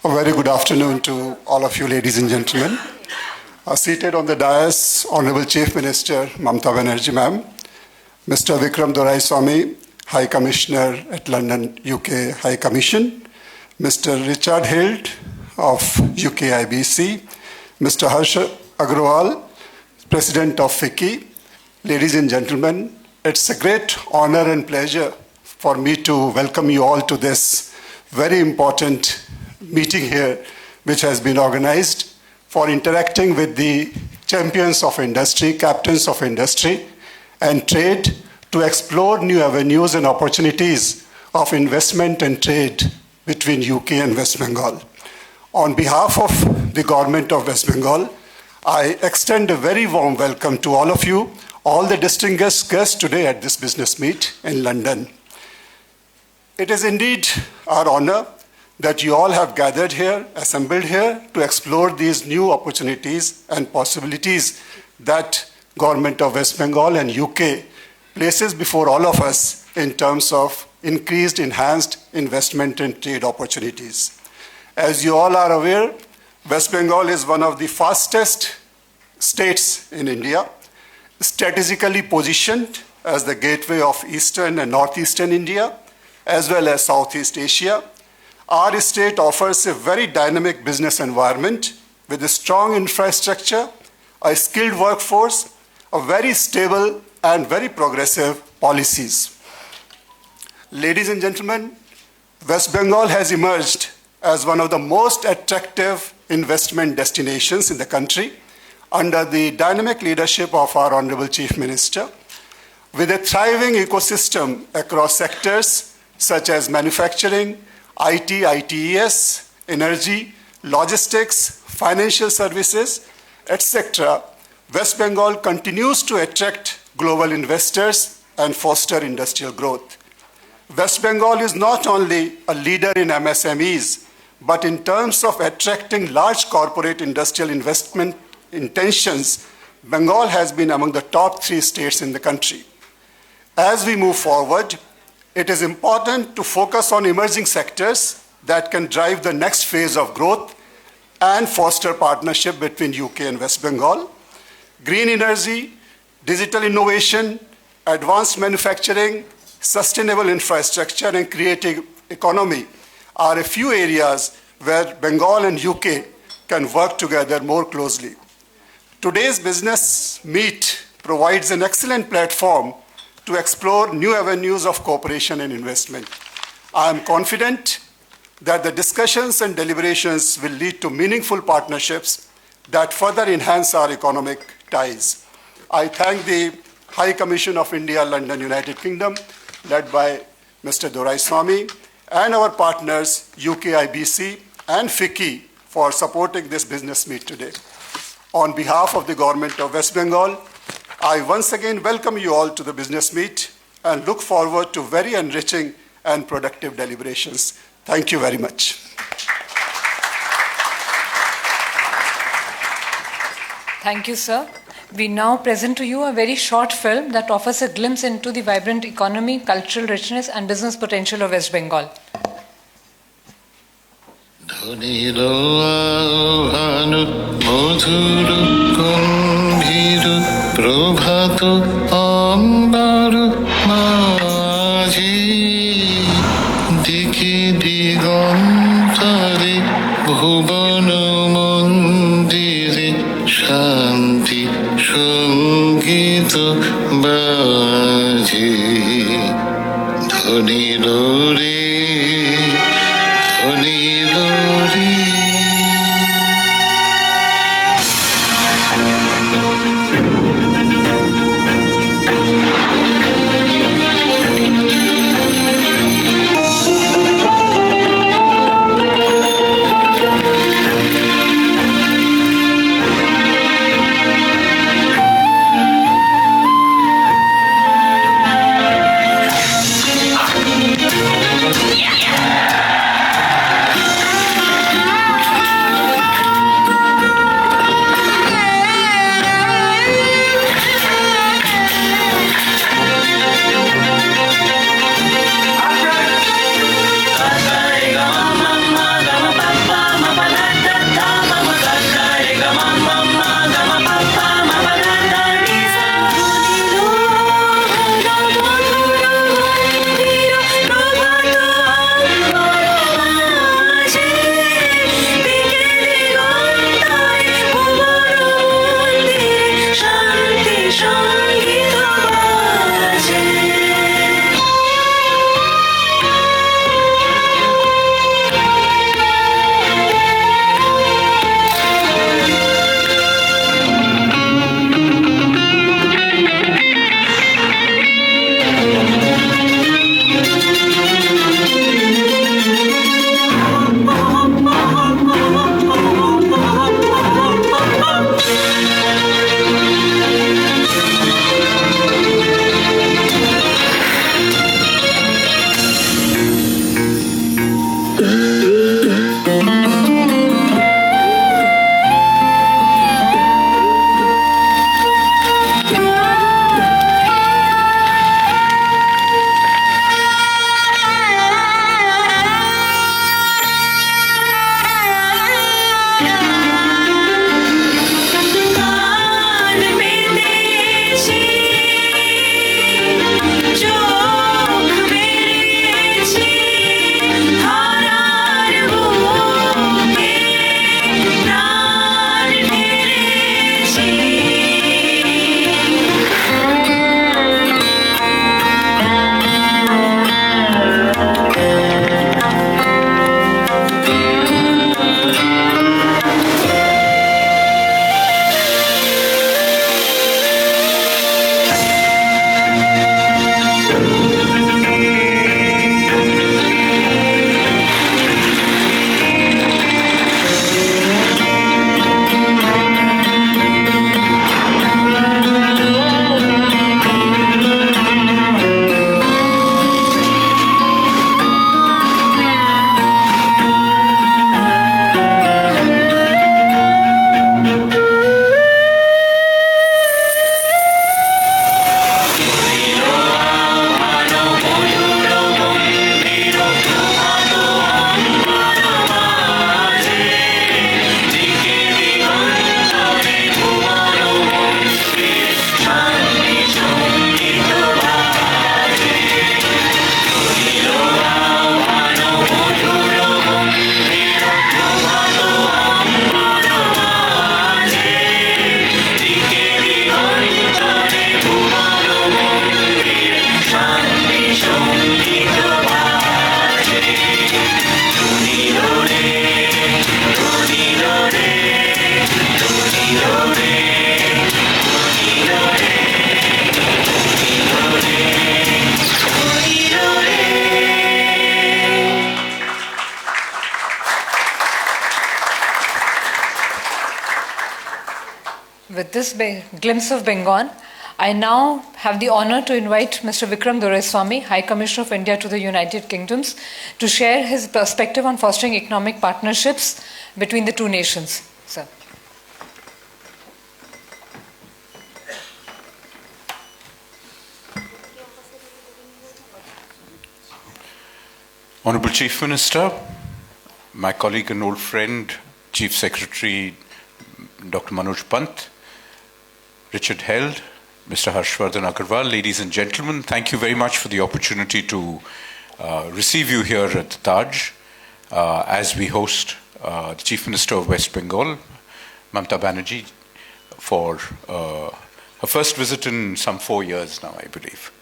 A very good afternoon to all of you, ladies and gentlemen. Seated on the dais, Honorable Chief Minister Mamata Banerjee ma'am, Mr. Vikram Doraiswamy, High Commissioner at London, UK High Commission, Mr. Richard Hild of UK IBC, Mr. Harsh Agrawal, President of FICCI. Ladies and gentlemen, it's a great honor and pleasure for me to welcome you all to this very important meeting here, which has been organized for interacting with the champions of industry, captains of industry and trade to explore new avenues and opportunities of investment and trade between UK and West Bengal. On behalf of the government of West Bengal, I extend a very warm welcome to all of you, all the distinguished guests today at this business meet in London. It is indeed our honor that you all have gathered here, assembled here to explore these new opportunities and possibilities that Government of West Bengal and UK places before all of us in terms of increased, enhanced investment and trade opportunities. As you all are aware, West Bengal is one of the fastest states in India, strategically positioned as the gateway of Eastern and Northeastern India, as well as Southeast Asia. Our state offers a very dynamic business environment with a strong infrastructure, a skilled workforce, a very stable and very progressive policies. Ladies and gentlemen, West Bengal has emerged as one of the most attractive investment destinations in the country under the dynamic leadership of our Honorable Chief Minister, with a thriving ecosystem across sectors such as manufacturing, IT, ITES, energy, logistics, financial services, etc. West Bengal continues to attract global investors and foster industrial growth. West Bengal is not only a leader in MSMEs, but in terms of attracting large corporate industrial investment intentions, Bengal has been among the top 3 states in the country. As we move forward, it is important to focus on emerging sectors that can drive the next phase of growth and foster partnership between UK and West Bengal. Green energy, digital innovation, advanced manufacturing, sustainable infrastructure, and creative economy are a few areas where Bengal and UK can work together more closely. Today's business meet provides an excellent platform to explore new avenues of cooperation and investment. I am confident that the discussions and deliberations will lead to meaningful partnerships that further enhance our economic ties. I thank the High Commission of India, London, United Kingdom, led by Mr. Doraiswamy, and our partners, UK IBC and FICCI, for supporting this business meet today. On behalf of the Government of West Bengal, I once again welcome you all to the business meet and look forward to very enriching and productive deliberations. Thank you very much. Thank you, sir. We now present to you a very short film that offers a glimpse into the vibrant economy, cultural richness, and business potential of West Bengal. প্রভাত অম্বর মাঝি দিকে দিগন্তরে ভুবন মন্দিরে শান্তি সঙ্গীত বাজে ধ্বনি রে ধ্বনি রে। with this glimpse of Bengal, I now have the honor to invite Mr. Vikram Doraiswamy, High Commissioner of India to the United Kingdoms, to share his perspective on fostering economic partnerships between the two nations. Sir. Honorable Chief Minister, my colleague and old friend, Chief Secretary Dr. Manoj Pant, Richard Held, Mr. Harshvardhan Agarwal, ladies and gentlemen, thank you very much for the opportunity to receive you here at the Taj as we host the Chief Minister of West Bengal, Mamta Banerjee, for her first visit in some 4 years now, I believe.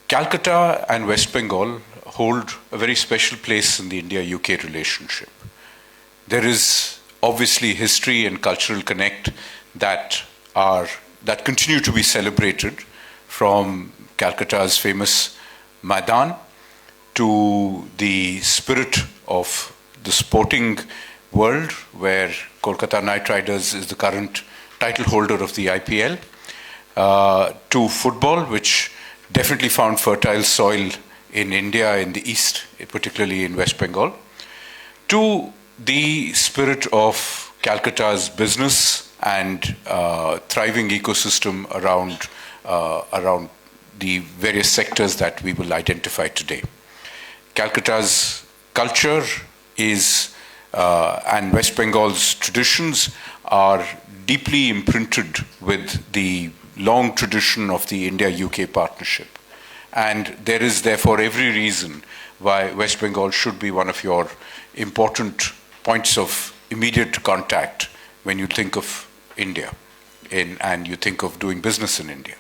Calcutta and West Bengal hold a very special place in the India-UK relationship. There is obviously history and cultural connect that continue to be celebrated, from Calcutta's famous Maidan to the spirit of the sporting world, where Kolkata Knight Riders is the current title holder of the IPL, to football, which definitely found fertile soil in India in the east, particularly in West Bengal, to the spirit of Calcutta's business and thriving ecosystem around the various sectors that we will identify today. Calcutta's culture is and West Bengal's traditions are deeply imprinted with the long tradition of the India-UK partnership. And there is therefore every reason why West Bengal should be one of your important points of immediate contact when you think of India and you think of doing business in India.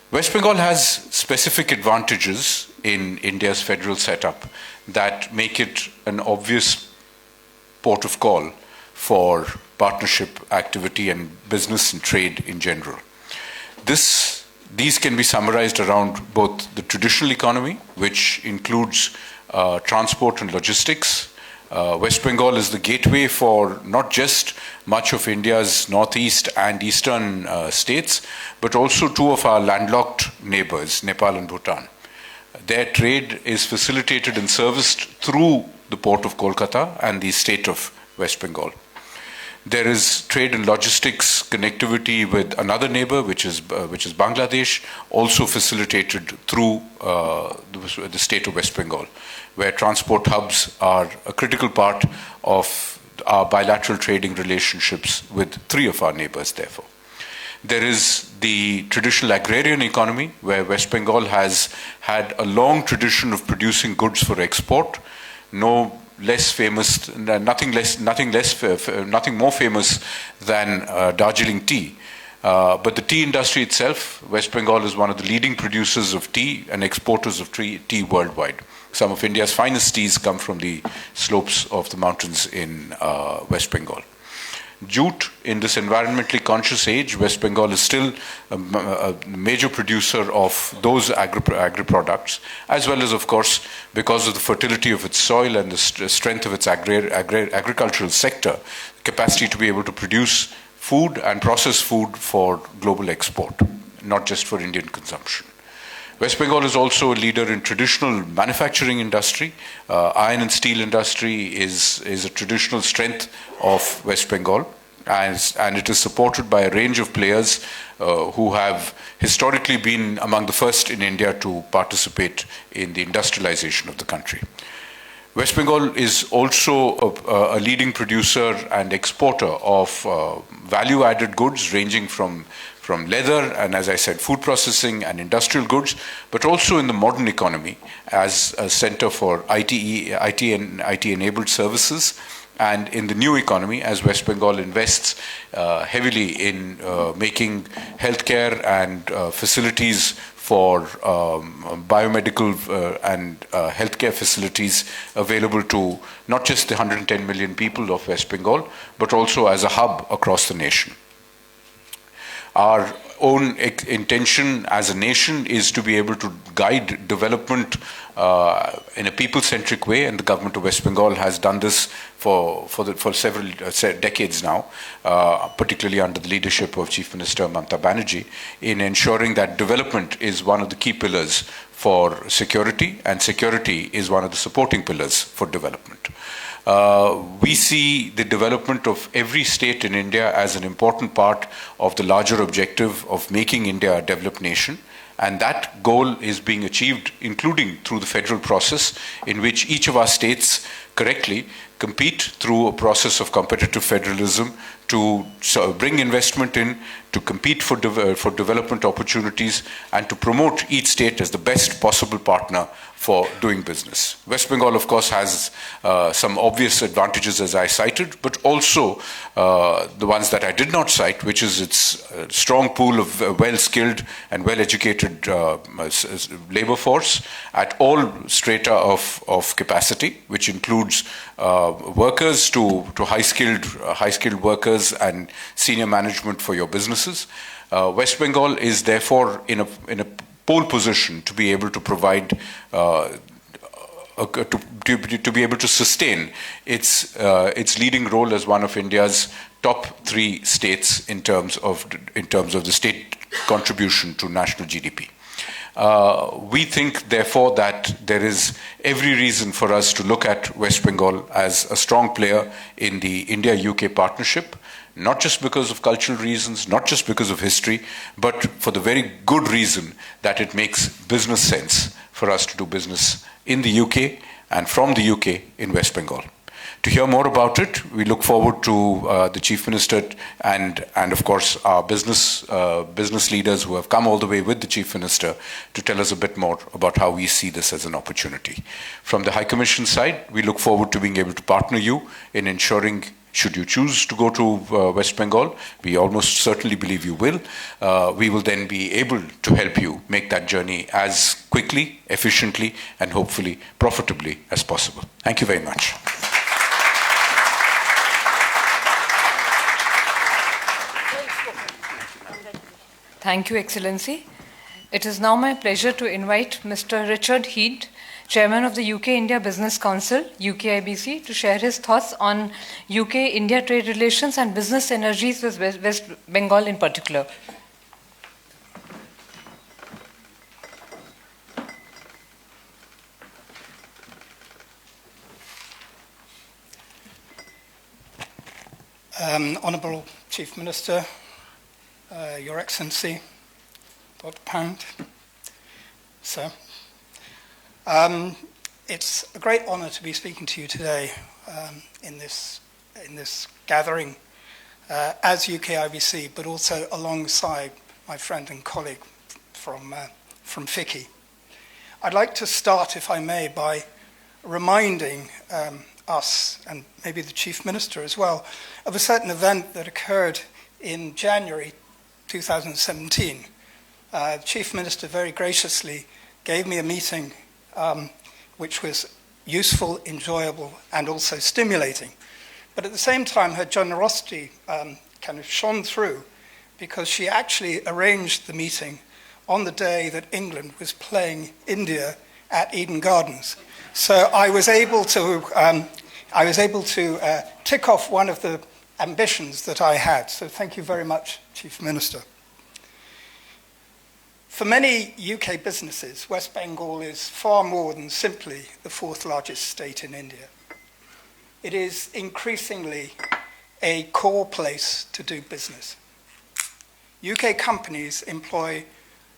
West Bengal has specific advantages in India's federal setup that make it an obvious port of call for partnership activity and business and trade in general. These can be summarized around both the traditional economy, which includes transport and logistics. West Bengal is the gateway for not just much of India's northeast and eastern states, but also two of our landlocked neighbors, Nepal and Bhutan. Their trade is facilitated and serviced through the port of Kolkata and the state of West Bengal. There is trade and logistics connectivity with another neighbor, which is Bangladesh, also facilitated through the state of West Bengal, where transport hubs are a critical part of our bilateral trading relationships with three of our neighbors, therefore. There is the traditional agrarian economy, where West Bengal has had a long tradition of producing goods for export. Nothing more famous than Darjeeling tea. But the tea industry itself, West Bengal is one of the leading producers of tea and exporters of tea worldwide. Some of India's finest teas come from the slopes of the mountains in West Bengal. Jute, in this environmentally conscious age, West Bengal is still a major producer of those agri-products, as well as, of course, because of the fertility of its soil and the strength of its agricultural sector, capacity to be able to produce food and process food for global export, not just for Indian consumption. West Bengal is also a leader in traditional manufacturing industry. Iron and steel industry is a traditional strength of West Bengal, and it is supported by a range of players who have historically been among the first in India to participate in the industrialization of the country. West Bengal is also a leading producer and exporter of value-added goods ranging from leather and, as I said, food processing and industrial goods, but also in the modern economy as a center for IT-enabled services, and in the new economy as West Bengal invests heavily in making healthcare and facilities for biomedical and healthcare facilities available to not just the 110 million people of West Bengal, but also as a hub across the nation. Our own intention as a nation is to be able to guide development in a people-centric way, and the government of West Bengal has done this for several decades now, particularly under the leadership of Chief Minister Mamta Banerjee, in ensuring that development is one of the key pillars for security, and security is one of the supporting pillars for development. We see the development of every state in India as an important part of the larger objective of making India a developed nation. And that goal is being achieved, including through the federal process, in which each of our states correctly compete through a process of competitive federalism to bring investment in, to compete for development opportunities, and to promote each state as the best possible partner for doing business. West Bengal, of course, has some obvious advantages, as I cited, but also the ones that I did not cite, which is its strong pool of well-skilled and well-educated labor force at all strata of capacity, which includes workers to high-skilled workers and senior management for your businesses. West Bengal is therefore in a pole position to be able to provide to be able to sustain its leading role as one of India's top 3 states in terms of the state contribution to national GDP. We think, therefore, that there is every reason for us to look at West Bengal as a strong player in the India-UK partnership, not just because of cultural reasons, not just because of history, but for the very good reason that it makes business sense for us to do business in the UK and from the UK in West Bengal. To hear more about it, we look forward to the Chief Minister and of course our business leaders who have come all the way with the Chief Minister to tell us a bit more about how we see this as an opportunity. From the High Commission side, we look forward to being able to partner you in ensuring, should you choose to go to West Bengal, we almost certainly believe you will, we will then be able to help you make that journey as quickly, efficiently, and hopefully profitably as possible. Thank you very much. Thank you, Excellency. It is now my pleasure to invite Mr. Richard Head, Chairman of the UK-India Business Council, UKIBC, to share his thoughts on UK-India trade relations and business synergies with West Bengal in particular. Honourable Chief Minister, Your Excellency, Dr. Pound, sir. It's a great honour to be speaking to you today in this gathering as UKIBC, but also alongside my friend and colleague from FICCI. I'd like to start, if I may, by reminding us, and maybe the Chief Minister as well, of a certain event that occurred in January 2017. The Chief Minister very graciously gave me a meeting which was useful, enjoyable, and also stimulating. But at the same time, her generosity kind of shone through, because she actually arranged the meeting on the day that England was playing India at Eden Gardens. So I was able to tick off one of the ambitions that I had. So thank you very much, Chief Minister. For many UK businesses, West Bengal is far more than simply the 4th largest state in India. It is increasingly a core place to do business. UK companies employ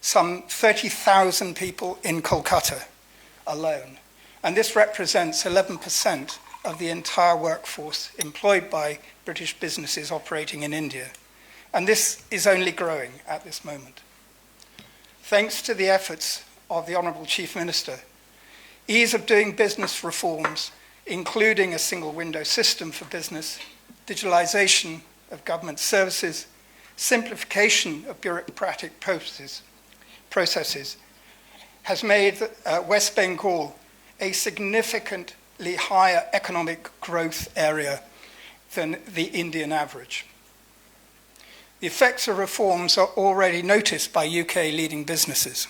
some 30,000 people in Kolkata alone, and this represents 11% of the entire workforce employed by British businesses operating in India. And this is only growing at this moment. Thanks to the efforts of the Honourable Chief Minister, ease of doing business reforms, including a single window system for business, digitalisation of government services, simplification of bureaucratic processes, has made West Bengal a significantly higher economic growth area than the Indian average. The effects of reforms are already noticed by UK leading businesses.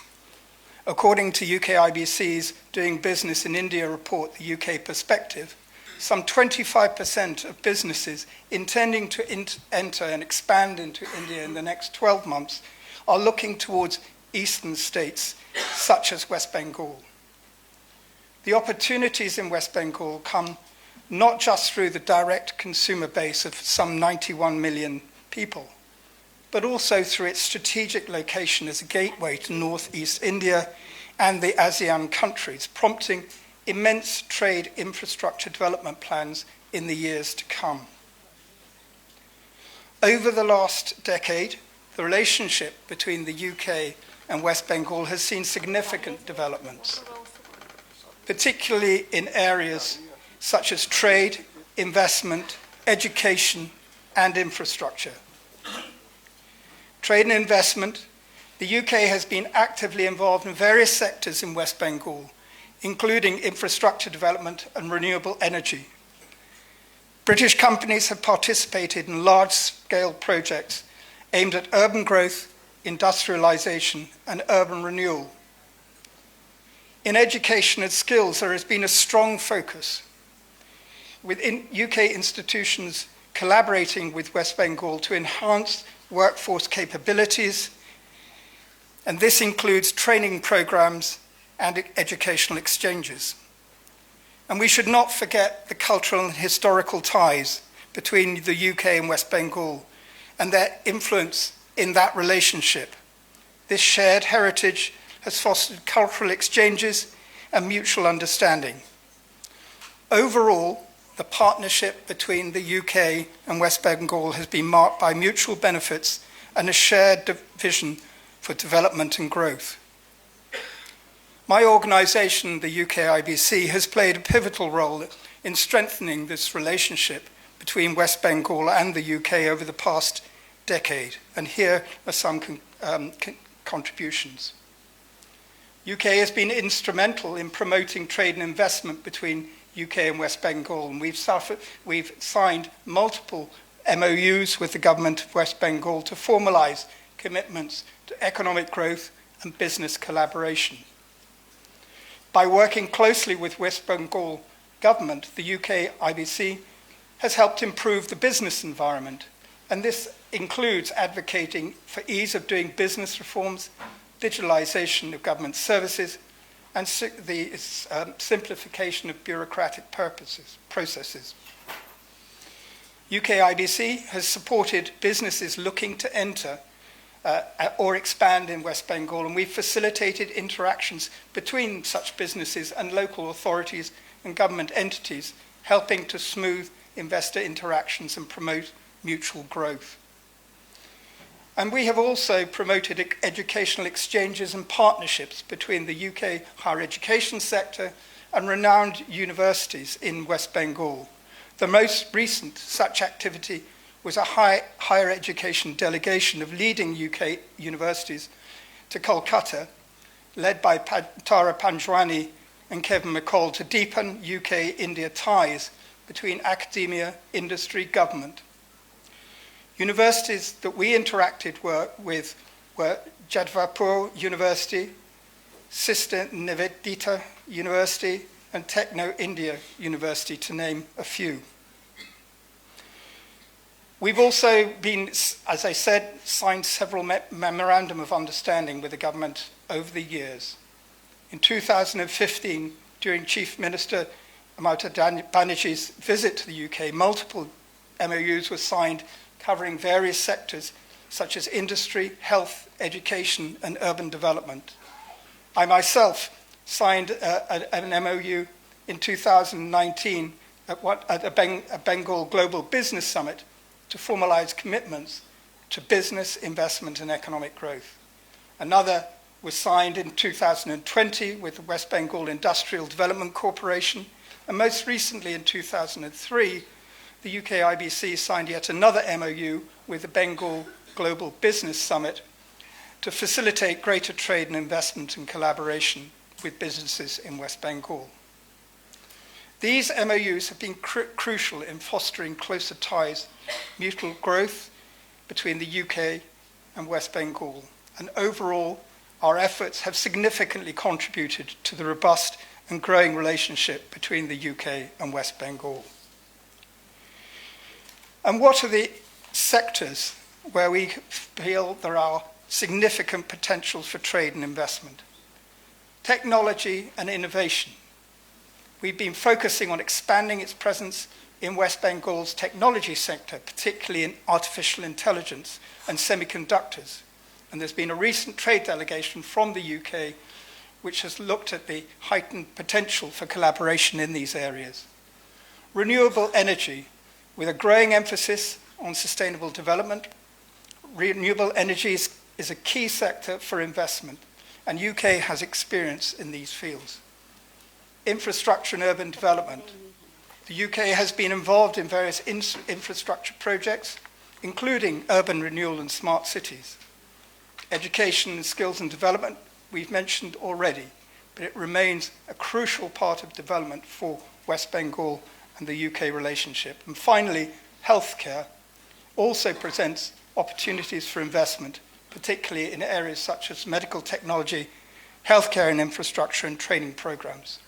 According to UK IBC's Doing Business in India report, The UK Perspective, some 25% of businesses intending to enter and expand into India in the next 12 months are looking towards eastern states such as West Bengal. The opportunities in West Bengal come not just through the direct consumer base of some 91 million people, but also through its strategic location as a gateway to northeast India and the ASEAN countries, prompting immense trade infrastructure development plans in the years to come. Over the last decade, the relationship between the UK and West Bengal has seen significant developments, particularly in areas such as trade, investment, education, and infrastructure. Trade and investment, the UK has been actively involved in various sectors in West Bengal, including infrastructure development and renewable energy. British companies have participated in large-scale projects aimed at urban growth, industrialization, and urban renewal. In education and skills, there has been a strong focus, with UK institutions collaborating with West Bengal to enhance workforce capabilities, and this includes training programs and educational exchanges. And we should not forget the cultural and historical ties between the UK and West Bengal and their influence in that relationship. This shared heritage has fostered cultural exchanges and mutual understanding. Overall, the partnership between the UK and West Bengal has been marked by mutual benefits and a shared vision for development and growth. My organisation, the UK IBC, has played a pivotal role in strengthening this relationship between West Bengal and the UK over the past decade, and here are some contributions. UK has been instrumental in promoting trade and investment between UK and West Bengal, and we've signed multiple MOUs with the government of West Bengal to formalise commitments to economic growth and business collaboration. By working closely with West Bengal government, the UK IBC has helped improve the business environment, and this includes advocating for ease of doing business reforms, digitalisation of government services, and the simplification of bureaucratic processes. UK IBC has supported businesses looking to enter or expand in West Bengal, and we've facilitated interactions between such businesses and local authorities and government entities, helping to smooth investor interactions and promote mutual growth. And we have also promoted educational exchanges and partnerships between the UK higher education sector and renowned universities in West Bengal. The most recent such activity was a higher education delegation of leading UK universities to Kolkata, led by Tara Panjwani and Kevin McCall, to deepen UK-India ties between academia, industry, government. Universities that we interacted with were Jadavpur University, Sister Nivedita University, and Techno India University, to name a few. We've also been, as I said, signed several memorandum of understanding with the government over the years. In 2015, during Chief Minister Mamata Banerjee's visit to the UK, multiple MOUs were signed covering various sectors such as industry, health, education, and urban development. I myself signed an MOU in 2019 at a Bengal Global Business Summit to formalise commitments to business, investment, and economic growth. Another was signed in 2020 with the West Bengal Industrial Development Corporation, and most recently in 2003, the UK IBC signed yet another MOU with the Bengal Global Business Summit to facilitate greater trade and investment and collaboration with businesses in West Bengal. These MOUs have been crucial in fostering closer ties, mutual growth, between the UK and West Bengal. And overall, our efforts have significantly contributed to the robust and growing relationship between the UK and West Bengal. And what are the sectors where we feel there are significant potentials for trade and investment? Technology and innovation. We've been focusing on expanding its presence in West Bengal's technology sector, particularly in artificial intelligence and semiconductors. And there's been a recent trade delegation from the UK which has looked at the heightened potential for collaboration in these areas. Renewable energy, with a growing emphasis on sustainable development. Renewable energy is a key sector for investment, and UK has experience in these fields. Infrastructure and urban development. The UK has been involved in various infrastructure projects, including urban renewal and smart cities. Education and skills and development, we've mentioned already, but it remains a crucial part of development for West Bengal and the UK relationship. And finally, healthcare also presents opportunities for investment, particularly in areas such as medical technology, healthcare and infrastructure, and training programs.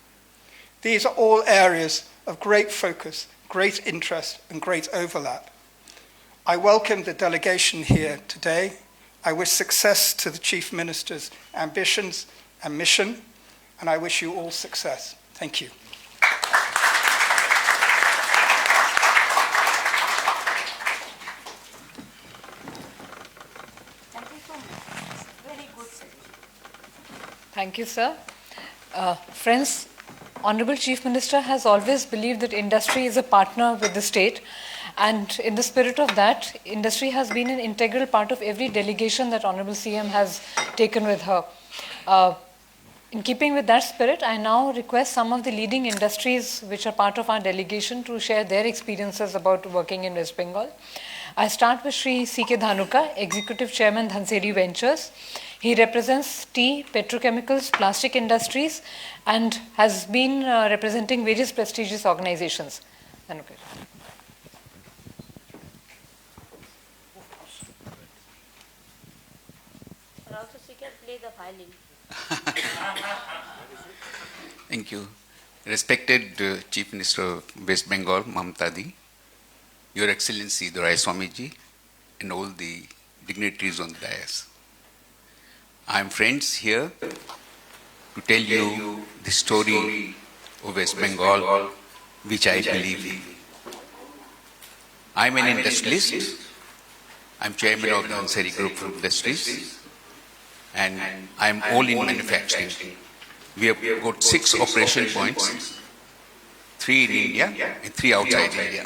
These are all areas of great focus, great interest, and great overlap. I welcome the delegation here today. I wish success to the Chief Minister's ambitions and mission, and I wish you all success. Thank you. Thank you, sir. Friends, Honorable Chief Minister has always believed that industry is a partner with the state, and in the spirit of that, industry has been an integral part of every delegation that Honorable CM has taken with her. In keeping with that spirit, I now request some of the leading industries which are part of our delegation to share their experiences about working in West Bengal. I start with Sri C.K. Dhanuka, Executive Chairman, Dhanseri Ventures. He represents tea, petrochemicals, plastic industries, and has been representing various prestigious organizations. Dhanuka. And also she can play the violin. Thank you. Respected Chief Minister of West Bengal, Mamta Di, Your Excellency Dorai Swamiji, and all the dignitaries on the dais. I am friends here to tell you the story of West Bengal, which I believe in. I am an industrialist. I am chairman of the Dhanseri Group of Industries, and I am all in manufacturing. We have got 6 operation points, 3 in India and 3 outside India.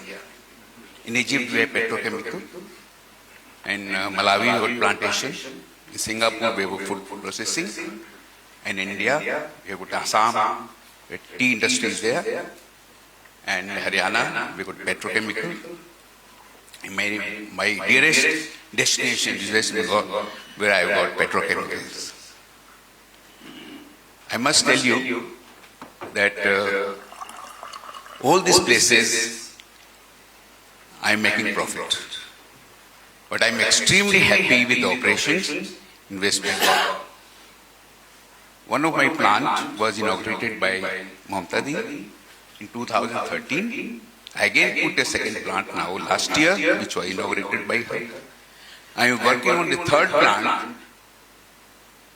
In Egypt, we have petrochemical, and Malawi, we have plantation. In Singapore, we have food processing, and in India, we have got Assam, we have tea industries there, and Haryana, we have got petrochemical. And my dearest destination is West Bengal, where I have got petrochemicals. I must tell you that all these places I am making profit. But I am extremely happy with the operations in West Bengal. One of my plants was inaugurated by Mamta Di in 2013. I again put a second plant now last year, which was inaugurated by her. I am working on the third plant,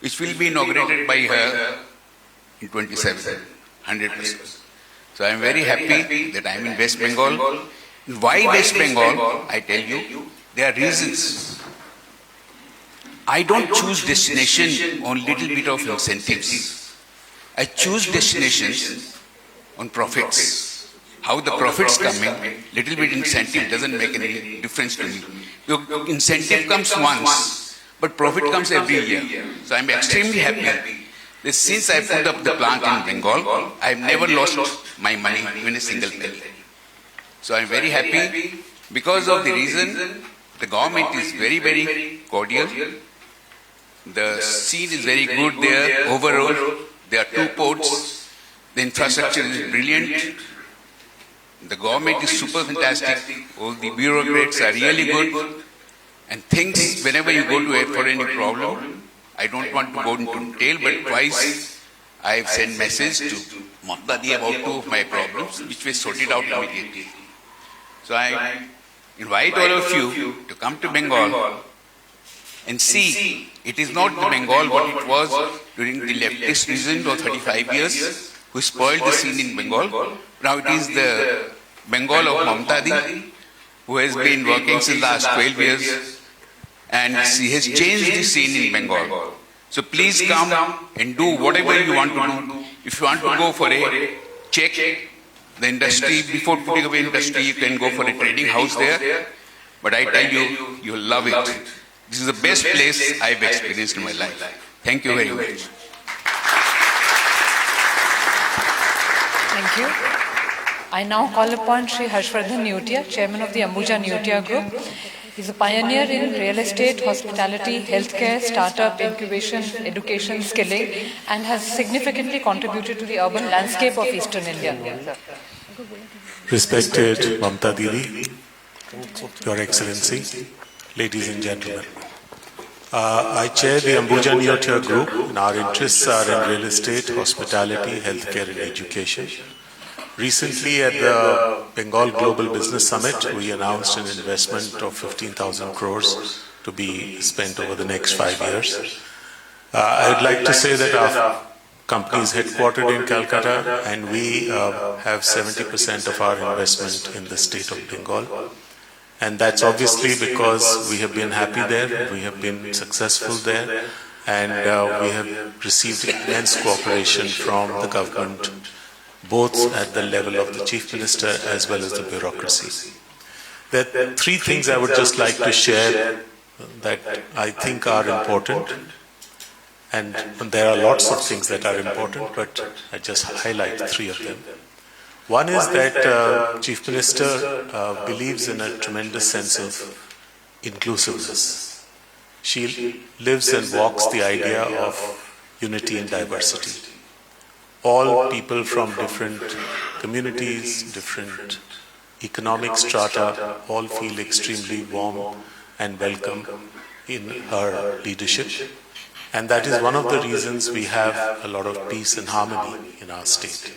which will be inaugurated by her in 27, 100%. So I am very happy that I am in West Bengal. Why West Bengal? I tell you, there are reasons. I don't choose destination on little bit of incentives. I choose destinations on profits. How the profits coming, little bit incentive doesn't make any difference to me. Your incentive comes once, but profit comes every year. So I'm extremely happy that since I put up the plant in Bengal, I've never lost my money, even a single penny. So I'm very happy because of the reason the government is very, very cordial. The scene is very good there overall. There are 2 ports. The infrastructure is brilliant. The government is super fantastic. All the bureaucrats are really good. And things, whenever you go to it for any problem, I don't want to go into detail, but twice I have sent message to Mamta Di about two of my problems, which were sorted out immediately. So I invite all of you to come to Bengal and see, it is not the Bengal what it was during the leftist regime of 35 years, who spoiled the scene in Bengal. Now it is the Bengal of Mamta Di, who has been working since the last 12 years, and she has changed the scene in Bengal. So please come and do whatever you want to do. If you want to go for a check, the industry, before putting away industry, you can go for a trading house there. But I tell you, you'll love it. This is the best place I've experienced in my life. Thank you very much. Thank you. I now call upon Sri Harshvardhan Neutia, Chairman of the Ambuja Neutia Group. He's a pioneer in real estate, hospitality, healthcare, startup, incubation, education, skilling, and has significantly contributed to the urban landscape of Eastern India. Respected Mamta Didi, Your Excellency, ladies and gentlemen. I chair the Ambuja Neutia Group, and our interests are in real estate, hospitality, healthcare, and education. Recently at the Bengal Global Business Summit, we announced an investment of 15,000 crores to be spent over the next 5 years. I would like to say that our company is headquartered in Calcutta, and we have 70% of our investment in the state of Bengal. And that's obviously because we have been happy there, we have been successful there, and we have received immense cooperation from the government, both at the level of the Chief Minister as well as the bureaucracy. There are three things I would just like to share that I think are important, and there are lots of things that are important, but I just highlight three of them. One is that Chief Minister believes in a tremendous sense of inclusiveness. She lives and walks the idea of unity and diversity. All people from different communities, different economic strata, all feel extremely warm and welcome in her leadership. And that is one of the reasons we have a lot of peace and harmony in our state.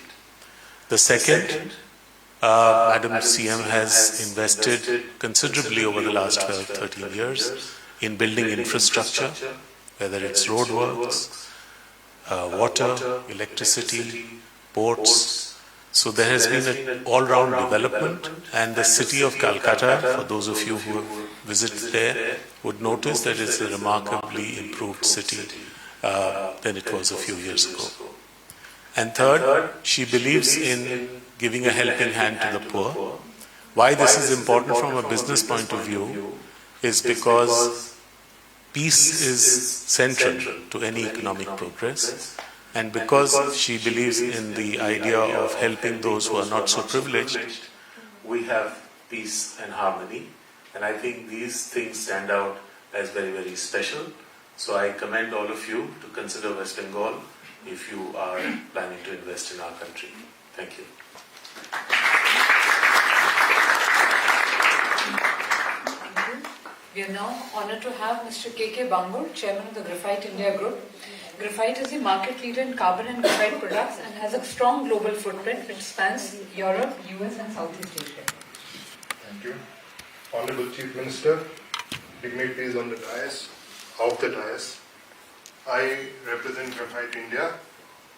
The second, Madam CM has invested considerably over the last 12, 13 years in building infrastructure, whether it's roadworks, water, electricity, ports. So there has been an all-round development, and the city of Calcutta, for those of you who have visited there, would notice that it's a remarkably improved city than it was a few years ago. And third, she believes in giving a helping hand to the poor. Why this is important from a business point of view is because peace is central to any economic progress, and because she believes in the idea of helping those who are not so privileged, we have peace and harmony, and I think these things stand out as very, very special. So I commend all of you to consider West Bengal if you are planning to invest in our country. Thank you. We are now honoured to have Mr. K.K. Bangur, Chairman of the Graphite India Group. Graphite is the market leader in carbon and graphite products and has a strong global footprint which spans Europe, US and Southeast Asia. Thank you. Honorable Chief Minister, dignitaries on the dais, off the dais, I represent Graphite India.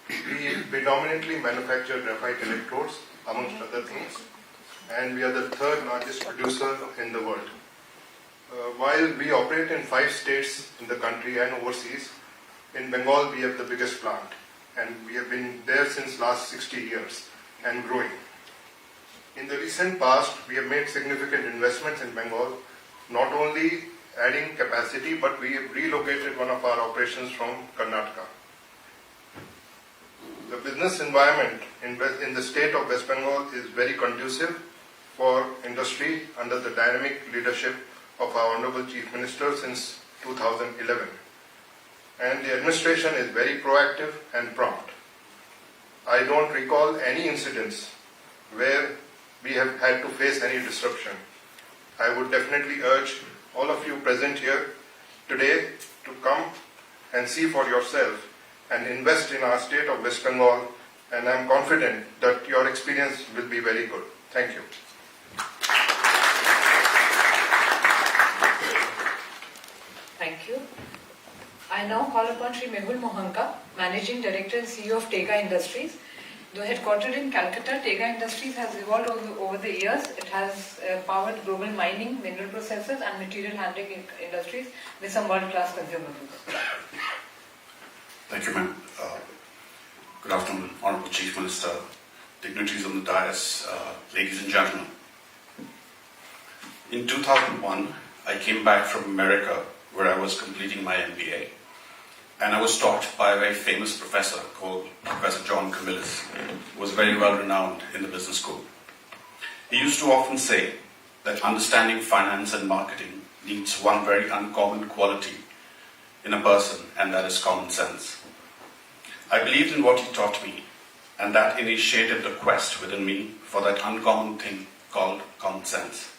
We predominantly manufacture graphite electrodes, amongst other things, and we are the third largest producer in the world. While we operate in 5 states in the country and overseas, in Bengal we have the biggest plant, and we have been there since last 60 years and growing. In the recent past, we have made significant investments in Bengal, not only adding capacity, but we have relocated one of our operations from Karnataka. The business environment in the state of West Bengal is very conducive for industry under the dynamic leadership of our Honorable Chief Minister since 2011. And the administration is very proactive and prompt. I don't recall any incidents where we have had to face any disruption. I would definitely urge all of you present here today to come and see for yourself and invest in our state of West Bengal, and I'm confident that your experience will be very good. Thank you. Thank you. I now call upon Sri Mehul Mohanka, Managing Director and CEO of Tega Industries. Though headquartered in Calcutta, Tega Industries has evolved over the years. It has powered global mining, mineral processes and material handling industries with some world-class consumer goods. Thank you, ma'am. Good afternoon, Honorable Chief Minister, dignitaries on the dais, ladies and gentlemen. In 2001, I came back from America where I was completing my MBA, and I was taught by a very famous professor called Professor John Camillus, who was very well renowned in the business school. He used to often say that understanding finance and marketing needs one very uncommon quality in a person, and that is common sense. I believed in what he taught me, and that initiated the quest within me for that uncommon thing called common sense.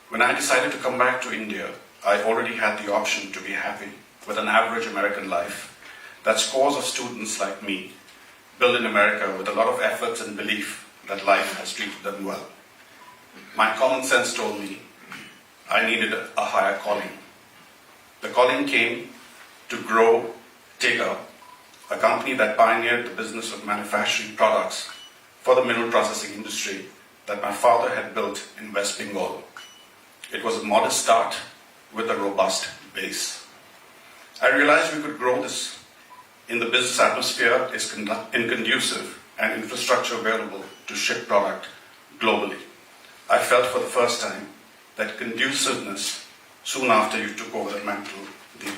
When I decided to come back to India, I already had the option to be happy with an average American life that scores of students like me build in America with a lot of efforts and belief that life has treated them well. My common sense told me I needed a higher calling. The calling came to grow Tega, a company that pioneered the business of manufacturing products for the mineral processing industry that my father had built in West Bengal. It was a modest start with a robust base. I realized we could grow this in the business atmosphere is conducive and infrastructure available to ship product globally. I felt for the first time that conduciveness soon after you took over the mantle did.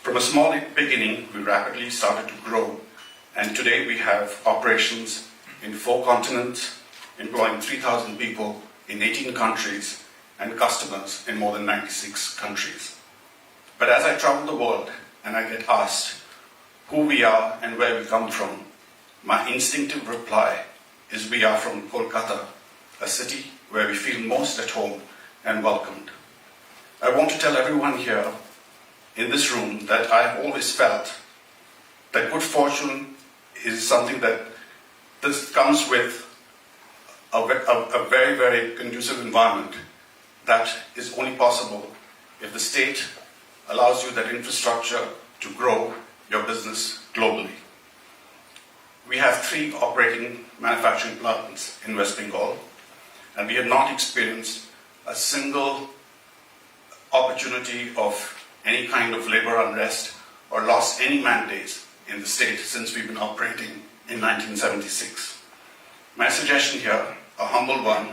From a small beginning, we rapidly started to grow, and today we have operations in 4 continents, employing 3,000 people in 18 countries and customers in more than 96 countries. But as I travel the world and I get asked who we are and where we come from, my instinctive reply is we are from Kolkata, a city where we feel most at home and welcomed. I want to tell everyone here in this room that I've always felt that good fortune is something that this comes with a very, very conducive environment that is only possible if the state allows you that infrastructure to grow your business globally. We have 3 operating manufacturing plants in West Bengal, and we have not experienced a single opportunity of any kind of labor unrest or lost any mandates in the state since we've been operating in 1976. My suggestion here, a humble one,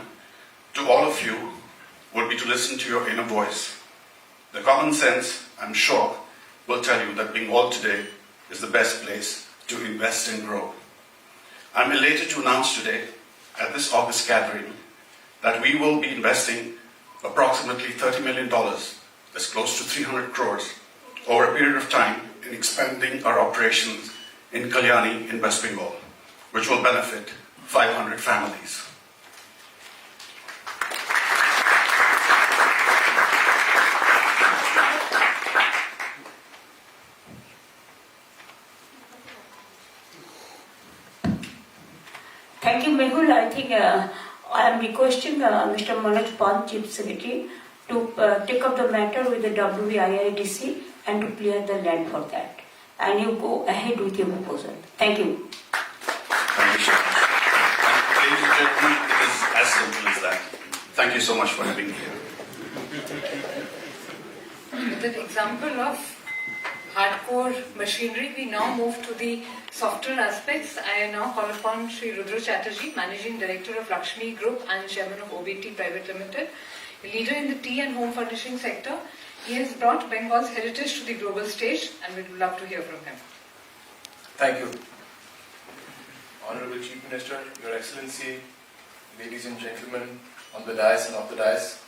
to all of you would be to listen to your inner voice. The common sense, I'm sure, will tell you that Bengal today is the best place to invest and grow. I'm elated to announce today at this August gathering that we will be investing approximately $30 million, that's close to 300 crores, over a period of time in expanding our operations in Kalyani in West Bengal, which will benefit 500 families. Thank you, Mehul. I think I am requesting Mr. Manoj Pant, Chief Secretary, to take up the matter with the WIIDC and to clear the land for that. And you go ahead with your proposal. Thank you. Thank you so much. Ladies and gentlemen, it is as simple as that. Thank you so much for having me here. With the example of hardcore machinery, we now move to the softer aspects. I now call upon Sri Rudra Chatterjee, Managing Director of Lakshmi Group and Chairman of OBT Private Limited, a leader in the tea and home furnishing sector. He has brought Bengal's heritage to the global stage, and we'd love to hear from him. Thank you. Honorable Chief Minister, Your Excellency, ladies and gentlemen on the dais and off the dais.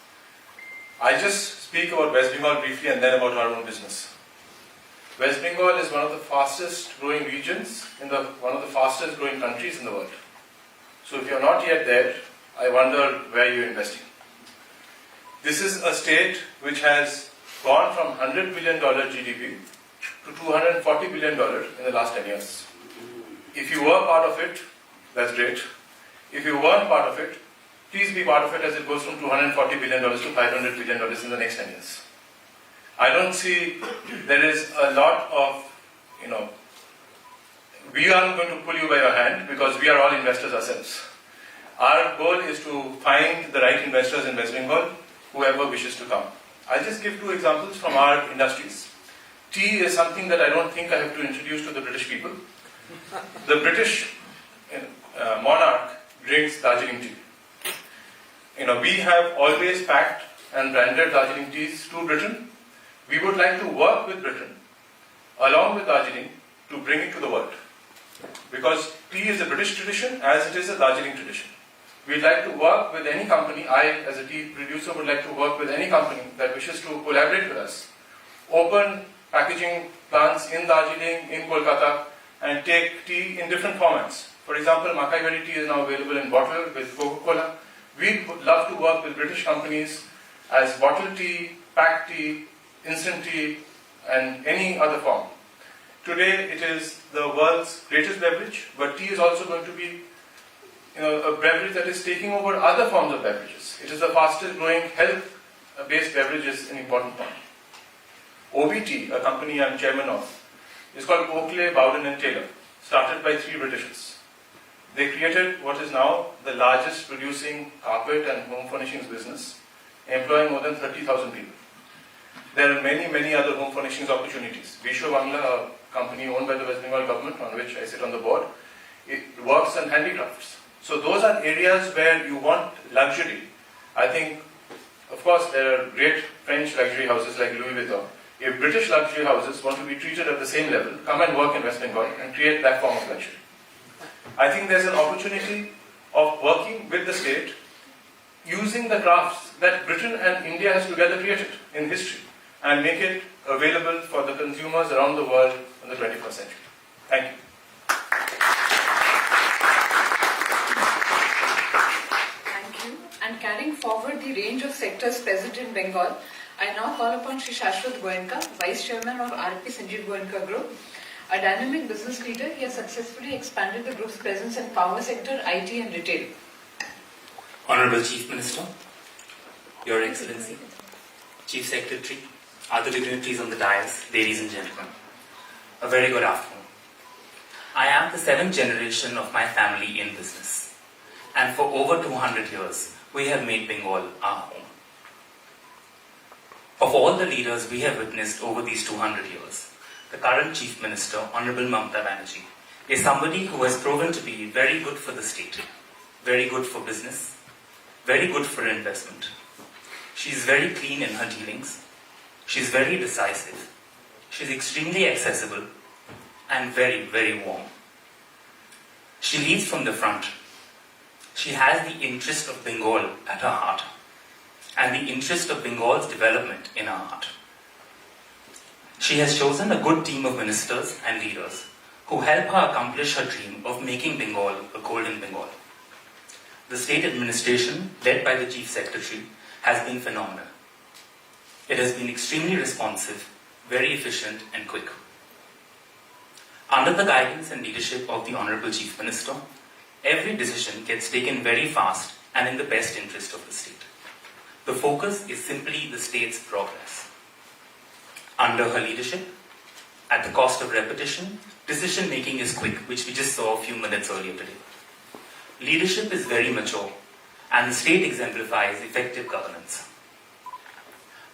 I'll just speak about West Bengal briefly and then about our own business. West Bengal is one of the fastest growing regions in one of the fastest growing countries in the world. So if you're not yet there, I wonder where you're investing. This is a state which has gone from $100 billion GDP to $240 billion in the last 10 years. If you were part of it, that's great. If you weren't part of it, please be part of it as it goes from $240 billion to $500 billion in the next 10 years. I don't see there is a lot of, we aren't going to pull you by your hand because we are all investors ourselves. Our goal is to find the right investors in West Bengal, whoever wishes to come. I'll just give 2 examples from our industries. Tea is something that I don't think I have to introduce to the British people. The British monarch drinks Darjeeling tea. We have always packed and branded Darjeeling teas to Britain. We would like to work with Britain, along with Darjeeling, to bring it to the world. Because tea is a British tradition as it is a Darjeeling tradition. We'd like to work with any company, I as a tea producer would like to work with any company that wishes to collaborate with us. Open packaging plants in Darjeeling, in Kolkata, and take tea in different formats. For example, Makai Berry tea is now available in bottle with Coca-Cola. We would love to work with British companies as bottle tea, packed tea, instant tea, and any other form. Today it is the world's greatest beverage, but tea is also going to be a beverage that is taking over other forms of beverages. It is the fastest growing health-based beverage is an important one. OBT, a company I'm chairman of, is called Oakley, Bowden and Taylor, started by 3 Britishers. They created what is now the largest producing carpet and home furnishings business, employing more than 30,000 people. There are many, many other home furnishings opportunities. Visho Bangla, a company owned by the West Bengal government, on which I sit on the board, it works on handicrafts. So those are areas where you want luxury. I think, of course, there are great French luxury houses like Louis Vuitton. If British luxury houses want to be treated at the same level, come and work in West Bengal and create that form of luxury. I think there's an opportunity of working with the state using the crafts that Britain and India has together created in history and make it available for the consumers around the world in the 21st century. Thank you. Thank you. And carrying forward the range of sectors present in Bengal, I now call upon Shri Shashwat Goenka, Vice Chairman of RP Sanjeev Goenka Group. A dynamic business leader, he has successfully expanded the group's presence in power sector, IT and retail. Honorable Chief Minister, Your Excellency, Chief Secretary, other dignitaries on the dais, ladies and gentlemen, a very good afternoon. I am the 7th generation of my family in business, and for over 200 years, we have made Bengal our home. Of all the leaders we have witnessed over these 200 years, the current Chief Minister, Honorable Mamta Banerjee, is somebody who has proven to be very good for the state, very good for business, very good for investment. She is very clean in her dealings, she is very decisive, she is extremely accessible, and very, very warm. She leads from the front. She has the interest of Bengal at her heart, and the interest of Bengal's development in her heart. She has chosen a good team of ministers and leaders who help her accomplish her dream of making Bengal a golden Bengal. The state administration, led by the Chief Secretary, has been phenomenal. It has been extremely responsive, very efficient and quick. Under the guidance and leadership of the Honorable Chief Minister, every decision gets taken very fast and in the best interest of the state. The focus is simply the state's progress. Under her leadership, at the cost of repetition, decision making is quick, which we just saw a few minutes earlier today. Leadership is very mature, and the state exemplifies effective governance.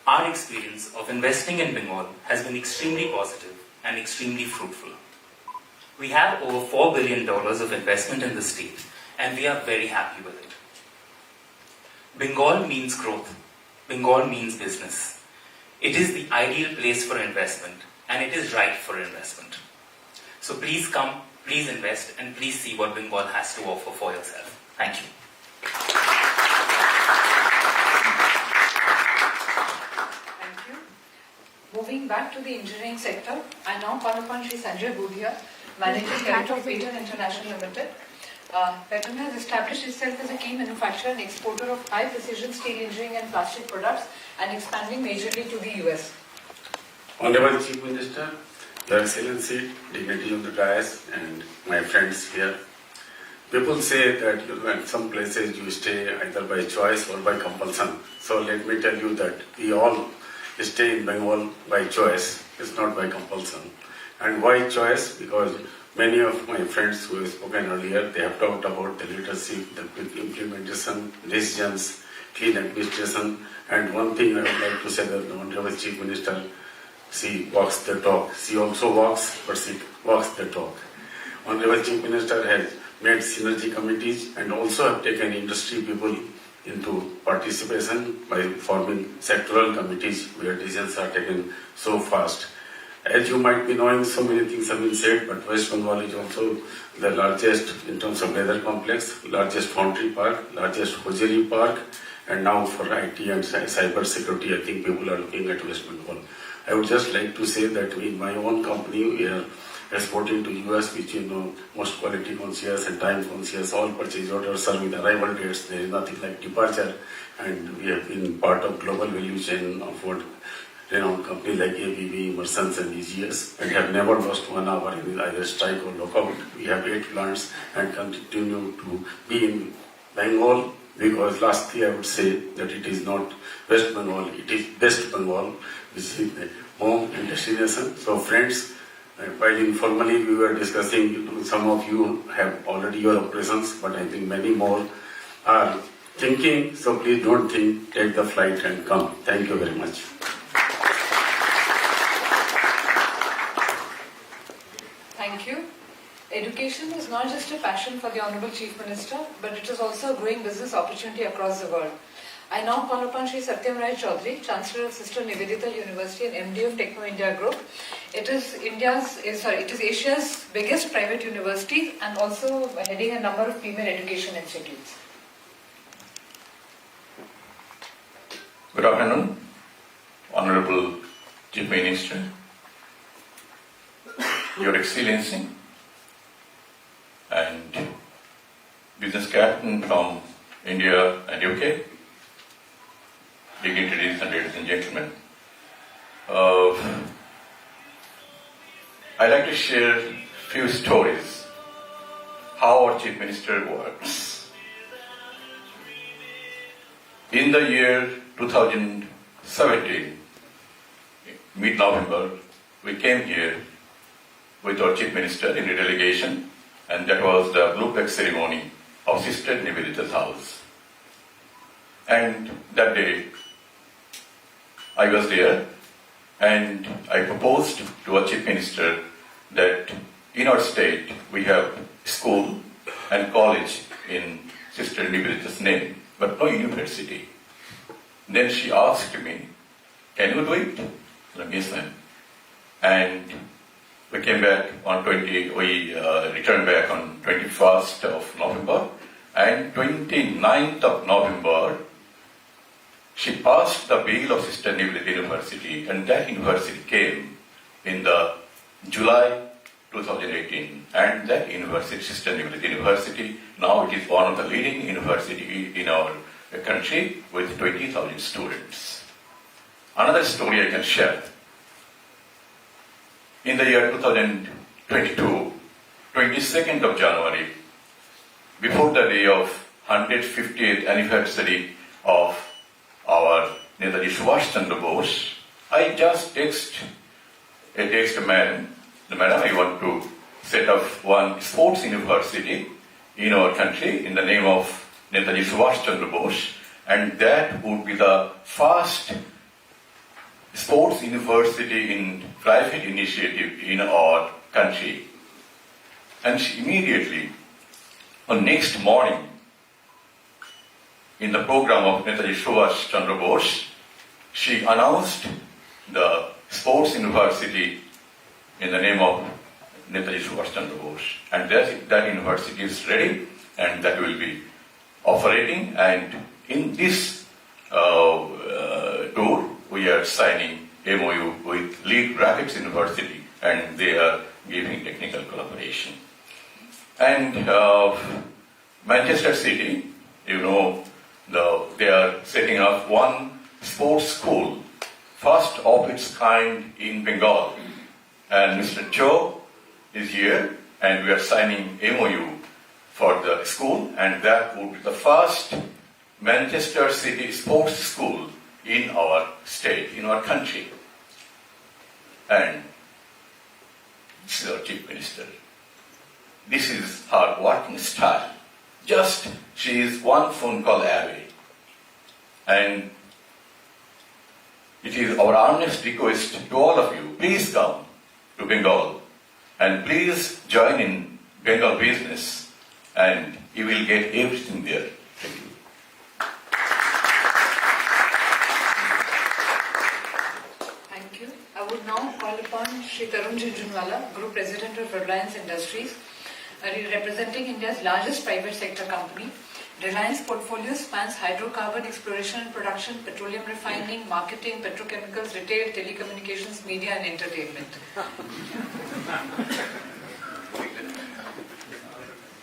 Our experience of investing in Bengal has been extremely positive and extremely fruitful. We have over $4 billion of investment in the state, and we are very happy with it. Bengal means growth. Bengal means business. It is the ideal place for investment, and it is right for investment. So please come, please invest, and please see what Bengal has to offer for yourself. Thank you. Thank you. Moving back to the engineering sector, I now call upon Shri Sanjay Budhia, Managing Director of Patent International Limited, Beckham has established itself as a key manufacturer and exporter of high-precision steel engineering and plastic products and expanding majorly to the US. Honorable Chief Minister, Your Excellency, dignity on the dais, and my friends here. People say that in some places you stay either by choice or by compulsion. So let me tell you that we all stay in Bengal by choice. It's not by compulsion. And why choice? Because many of my friends who have spoken earlier, they have talked about the leadership, the quick implementation, decisions, clean administration. And one thing I would like to say that the Honorable Chief Minister, she walks the talk. She also walks, but she walks the talk. Honorable Chief Minister has made synergy committees and also have taken industry people into participation by forming sectoral committees where decisions are taken so fast. As you might be knowing, so many things have been said, but West Bengal is also the largest in terms of leather complex, largest foundry park, largest hosiery park, and now for IT and cyber security, I think people are looking at West Bengal. I would just like to say that in my own company, we are exporting to US, which you know, most quality conscious and time conscious, all purchase orders are with arrival dates. There is nothing like departure, and we have been part of global value chain of what renowned companies like ABB, Mercedes and EGS, and have never lost 1 hour in either strike or lockout. We have 8 plants and continue to be in Bengal, because lastly I would say that it is not West Bengal, it is West Bengal, which is the home and destination. So friends, while informally we were discussing, some of you have already your operations, but I think many more are thinking, so please don't think, take the flight and come. Thank you very much. Thank you. Education is not just a passion for the Honorable Chief Minister, but it is also a growing business opportunity across the world. I now call upon Shri Satyam Rai Chaudhary, Chancellor of Sister Nivedita University and MD of Techno India Group. It is Asia's biggest private university and also heading a number of female education institutes. Good afternoon, Honorable Chief Minister, Your Excellency, and business captain from India and UK, dignitaries and ladies and gentlemen. I'd like to share a few stories how our Chief Minister works. In the year 2017, mid-November, we came here with our Chief Minister in a delegation, and that was the blue-flag ceremony of Sister Nivedita's house. And that day, I was there, and I proposed to our Chief Minister that in our state we have school and college in Sister Nivedita's name, but no university. Then she asked me, "Can you do it?" I said, "Yes, ma'am." And we came back on we returned back on 21st of November, and 29th of November, she passed the bill of Sister Nivedita University, and that university came in the July 2018. And that university, Sister Nivedita University, now it is one of the leading university in our country with 20,000 students. Another story I can share. In the year 2022, 22nd of January, before the day of 150th anniversary of our Netaji Subhash Chandra Bose, I just text a man, "Madam, I want to set up one sports university in our country in the name of Netaji Subhash Chandra Bose, and that would be the first sports university in private initiative in our country." And she immediately, on next morning, in the program of Netaji Subhash Chandra Bose, she announced the sports university in the name of Netaji Subhash Chandra Bose. And that university is ready, and that will be operating. And in this tour, we are signing MOU with Lead Brackets University, and they are giving technical collaboration. And Manchester City, they are setting up one sports school, first of its kind in Bengal. And Mr. Cho is here, and we are signing MOU for the school, and that would be the first Manchester City sports school in our state, in our country. And this is our Chief Minister. This is her working style. Just she is one phone call away. And it is our earnest request to all of you, please come to Bengal and please join in Bengal business and you will get everything there. Thank you. Thank you. I would now call upon Shri Tarun Jhunjhunwala, Group President of Reliance Industries, representing India's largest private sector company. Reliance portfolio spans hydrocarbon exploration and production, petroleum refining, marketing, petrochemicals, retail, telecommunications, media and entertainment.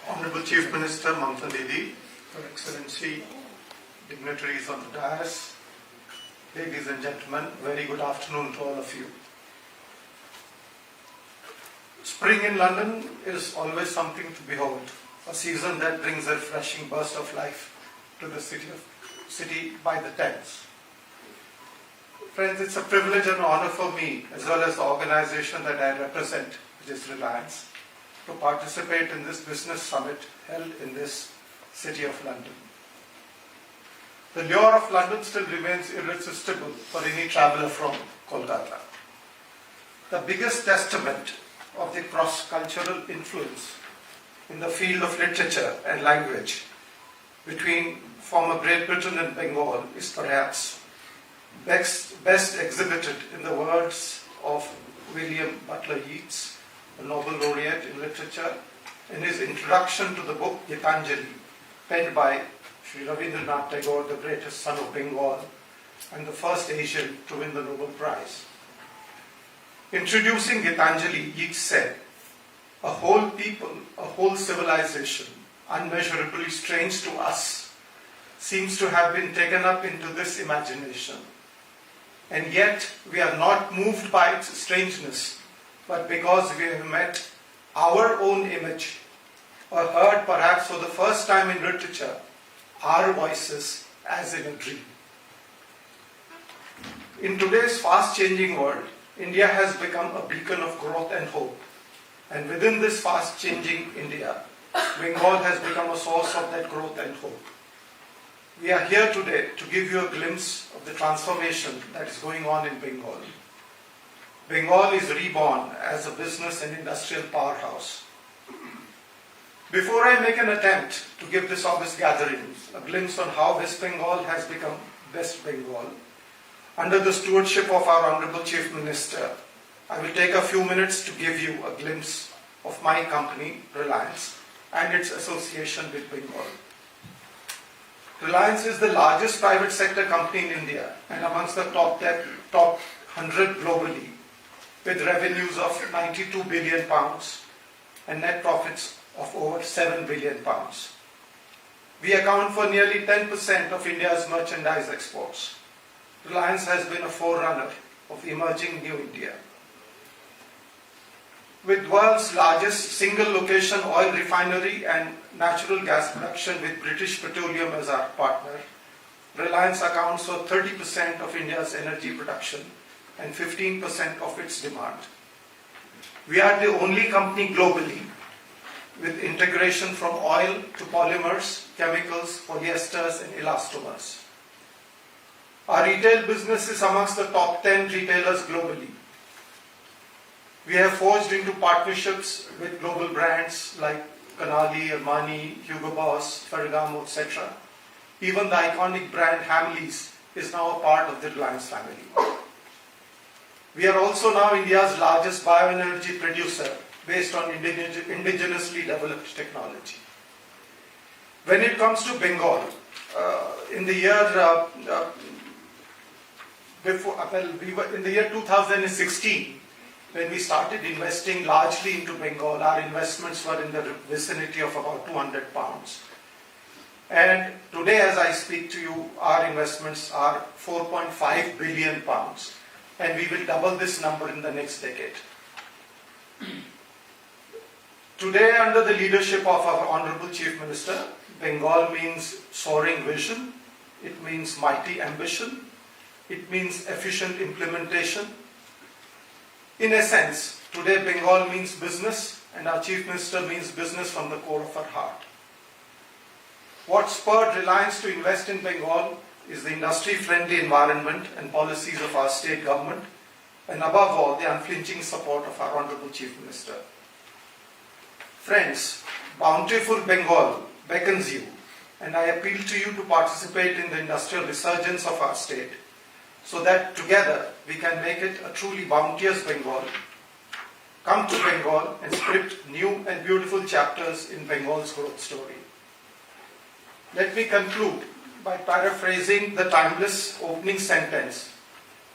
Honorable Chief Minister Mamta Didi, Your Excellency, dignitaries on the dais, ladies and gentlemen, very good afternoon to all of you. Spring in London is always something to behold, a season that brings a refreshing burst of life to the city by the Thames. Friends, it's a privilege and honor for me, as well as the organization that I represent, which is Reliance, to participate in this business summit held in this city of London. The lure of London still remains irresistible for any traveller from Kolkata. The biggest testament of the cross-cultural influence in the field of literature and language between former Great Britain and Bengal is perhaps best exhibited in the words of William Butler Yeats, a Nobel laureate in literature, in his introduction to the book Gitanjali, penned by Sri Rabindranath Tagore, the greatest son of Bengal and the first Asian to win the Nobel Prize. Introducing Gitanjali, Yeats said, "A whole people, a whole civilization, unmeasurably strange to us, seems to have been taken up into this imagination. And yet we are not moved by its strangeness, but because we have met our own image, or heard perhaps for the first time in literature, our voices as in a dream." In today's fast-changing world, India has become a beacon of growth and hope. And within this fast-changing India, Bengal has become a source of that growth and hope. We are here today to give you a glimpse of the transformation that is going on in Bengal. Bengal is reborn as a business and industrial powerhouse. Before I make an attempt to give this August gathering a glimpse on how West Bengal has become West Bengal, under the stewardship of our Honorable Chief Minister, I will take a few minutes to give you a glimpse of my company, Reliance, and its association with Bengal. Reliance is the largest private sector company in India and amongst the top 100 globally, with revenues of £92 billion and net profits of over £7 billion. We account for nearly 10% of India's merchandise exports. Reliance has been a forerunner of emerging New India. With world's largest single location oil refinery and natural gas production with British Petroleum as our partner, Reliance accounts for 30% of India's energy production and 15% of its demand. We are the only company globally with integration from oil to polymers, chemicals, polyesters and elastomers. Our retail business is amongst the top 10 retailers globally. We have forged into partnerships with global brands like Canali, Armani, Hugo Boss, Ferragamo, etc. Even the iconic brand Hamleys is now a part of the Reliance family. We are also now India's largest bioenergy producer based on indigenously developed technology. When it comes to Bengal, in the year 2016, when we started investing largely into Bengal, our investments were in the vicinity of about £200. And today, as I speak to you, our investments are £4.5 billion, and we will double this number in the next decade. Today, under the leadership of our Honorable Chief Minister, Bengal means soaring vision, it means mighty ambition, it means efficient implementation. In a sense, today Bengal means business, and our Chief Minister means business from the core of our heart. What spurred Reliance to invest in Bengal is the industry-friendly environment and policies of our state government, and above all, the unflinching support of our Honorable Chief Minister. Friends, bountiful Bengal beckons you, and I appeal to you to participate in the industrial resurgence of our state, so that together we can make it a truly bounteous Bengal. Come to Bengal and script new and beautiful chapters in Bengal's growth story. Let me conclude by paraphrasing the timeless opening sentence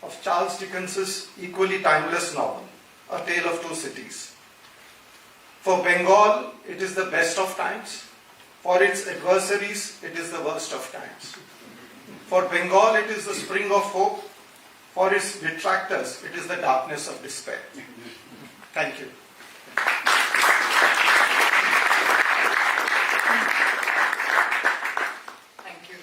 of Charles Dickens's equally timeless novel, A Tale of Two Cities. For Bengal, it is the best of times. For its adversaries, it is the worst of times. For Bengal, it is the spring of hope. For its detractors, it is the darkness of despair. Thank you. Thank you.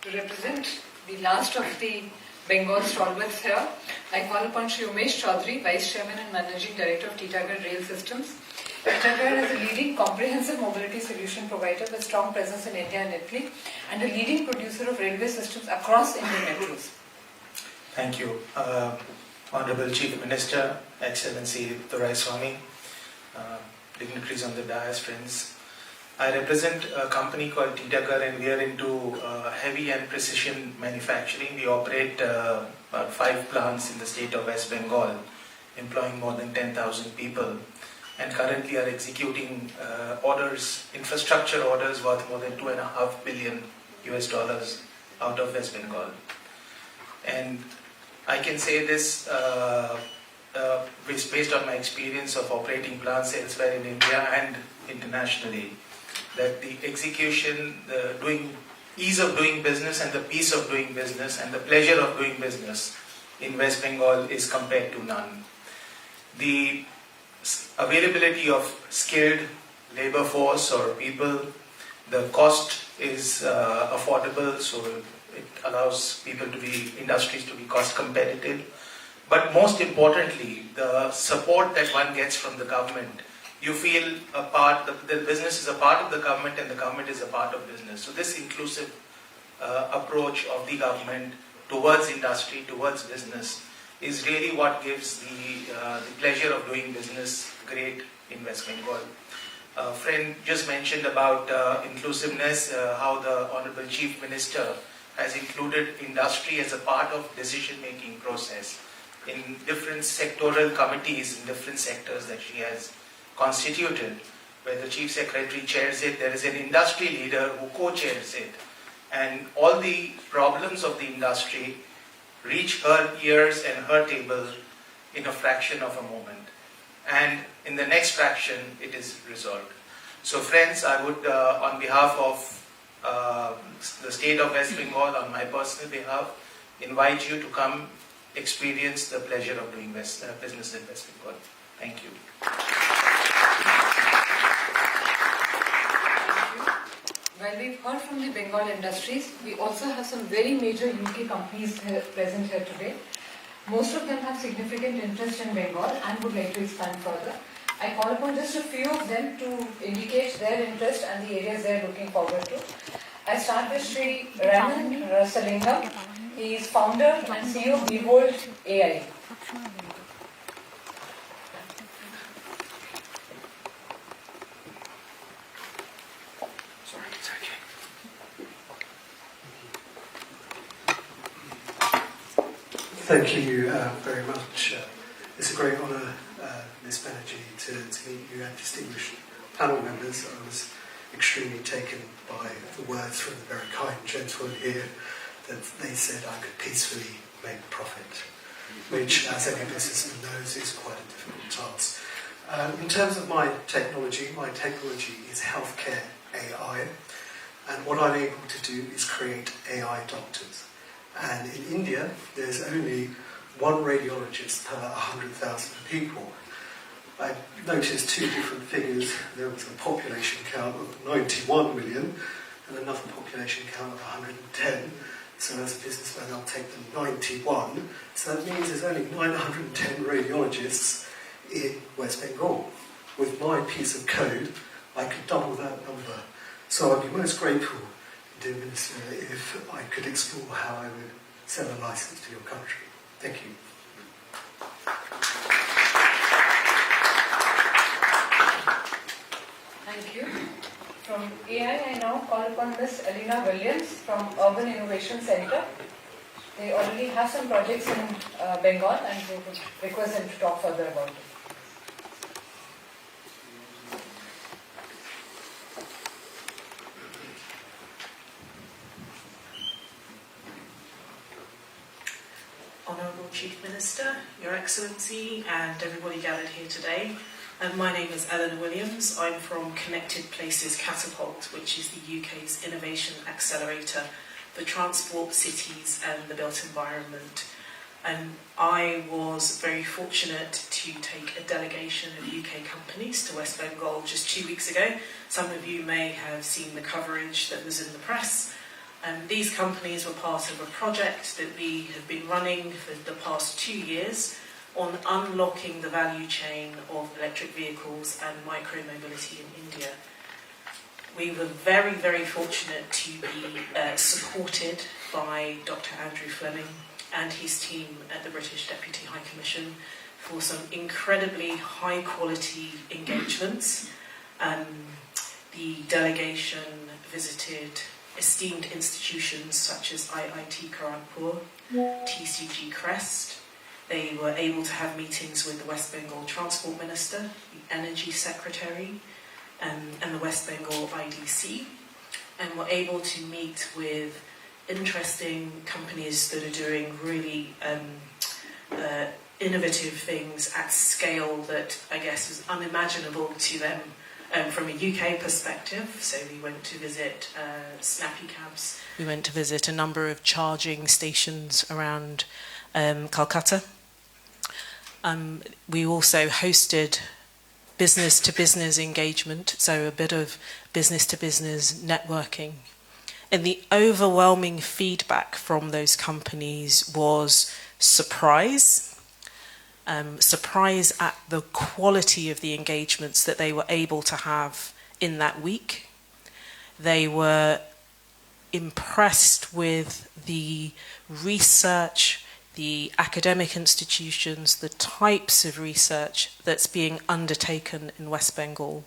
To represent the last of the Bengal stalwarts here, I call upon Shri Umesh Chaudhary, Vice Chairman and Managing Director of Titagarh Rail Systems. Titagarh is a leading comprehensive mobility solution provider with strong presence in India and Italy, and a leading producer of railway systems across Indian metros. Thank you. Honorable Chief Minister, Excellency Doraiswamy, dignitaries on the dais, friends. I represent a company called Titagarh, and we are into heavy and precision manufacturing. We operate about 5 plants in the state of West Bengal, employing more than 10,000 people, and currently are executing orders, infrastructure orders worth more than $2.5 billion out of West Bengal. And I can say this based on my experience of operating plants elsewhere in India and internationally, that the execution, the ease of doing business and the peace of doing business and the pleasure of doing business in West Bengal is compared to none. The availability of skilled labor force or people, the cost is affordable, so it allows industries to be cost competitive. But most importantly, the support that one gets from the government, you feel the business is a part of the government and the government is a part of business. So this inclusive approach of the government towards industry, towards business, is really what gives the pleasure of doing business great in West Bengal. A friend just mentioned about inclusiveness, how the Honorable Chief Minister has included industry as a part of decision-making process in different sectoral committees in different sectors that she has constituted, where the Chief Secretary chairs it, there is an industry leader who co-chairs it, and all the problems of the industry reach her ears and her table in a fraction of a moment. And in the next fraction, it is resolved. So friends, I would, on behalf of the state of West Bengal, on my personal behalf, invite you to come experience the pleasure of doing business in West Bengal. Thank you. While we've heard from the Bengal industries, we also have some very major UK companies present here today. Most of them have significant interest in Bengal and would like to expand further. I call upon just a few of them to indicate their interest and the areas they're looking forward to. I start with Sri Raman Rasalingam. He is founder and CEO of Behold AI. Thank you very much. It's a great honour, Ms. Banerjee, to meet you and distinguished panel members. I was extremely taken by the words from the very kind gentleman here that they said I could peacefully make profit, which, as any businessman knows, is quite a difficult task. In terms of my technology is healthcare AI. And what I'm able to do is create AI doctors. And in India, there's only one radiologist per 100,000 people. I noticed two different figures. There was a population count of 91 million and another population count of 110. So as a businessman, I'll take the 91. So that means there's only 910 radiologists in West Bengal. With my piece of code, I could double that number. So I'd be most grateful, dear Minister, if I could explore how I would sell a license to your country. Thank you. Thank you. From AI, I now call upon Ms. Elena Williams from Urban Innovation Center. They already have some projects in Bengal and we would request them to talk further about it. Honourable Chief Minister, Your Excellency and everybody gathered here today. My name is Eleanor Williams. I'm from Connected Places Catapult, which is the UK's innovation accelerator for transport, cities and the built environment. And I was very fortunate to take a delegation of UK companies to West Bengal just 2 weeks ago. Some of you may have seen the coverage that was in the press. These companies were part of a project that we have been running for the past 2 years on unlocking the value chain of electric vehicles and micro-mobility in India. We were very, very fortunate to be supported by Dr. Andrew Fleming and his team at the British Deputy High Commission for some incredibly high-quality engagements. The delegation visited esteemed institutions such as IIT Karanpur, TCG Crest. They were able to have meetings with the West Bengal Transport Minister, the Energy Secretary, and the West Bengal IDC, and were able to meet with interesting companies that are doing really innovative things at scale that I guess was unimaginable to them from a UK perspective. So we went to visit Snappy Cabs. We went to visit a number of charging stations around Calcutta. We also hosted business-to-business engagement, so a bit of business-to-business networking. And the overwhelming feedback from those companies was surprise. Surprise at the quality of the engagements that they were able to have in that week. They were impressed with the research, the academic institutions, the types of research that's being undertaken in West Bengal.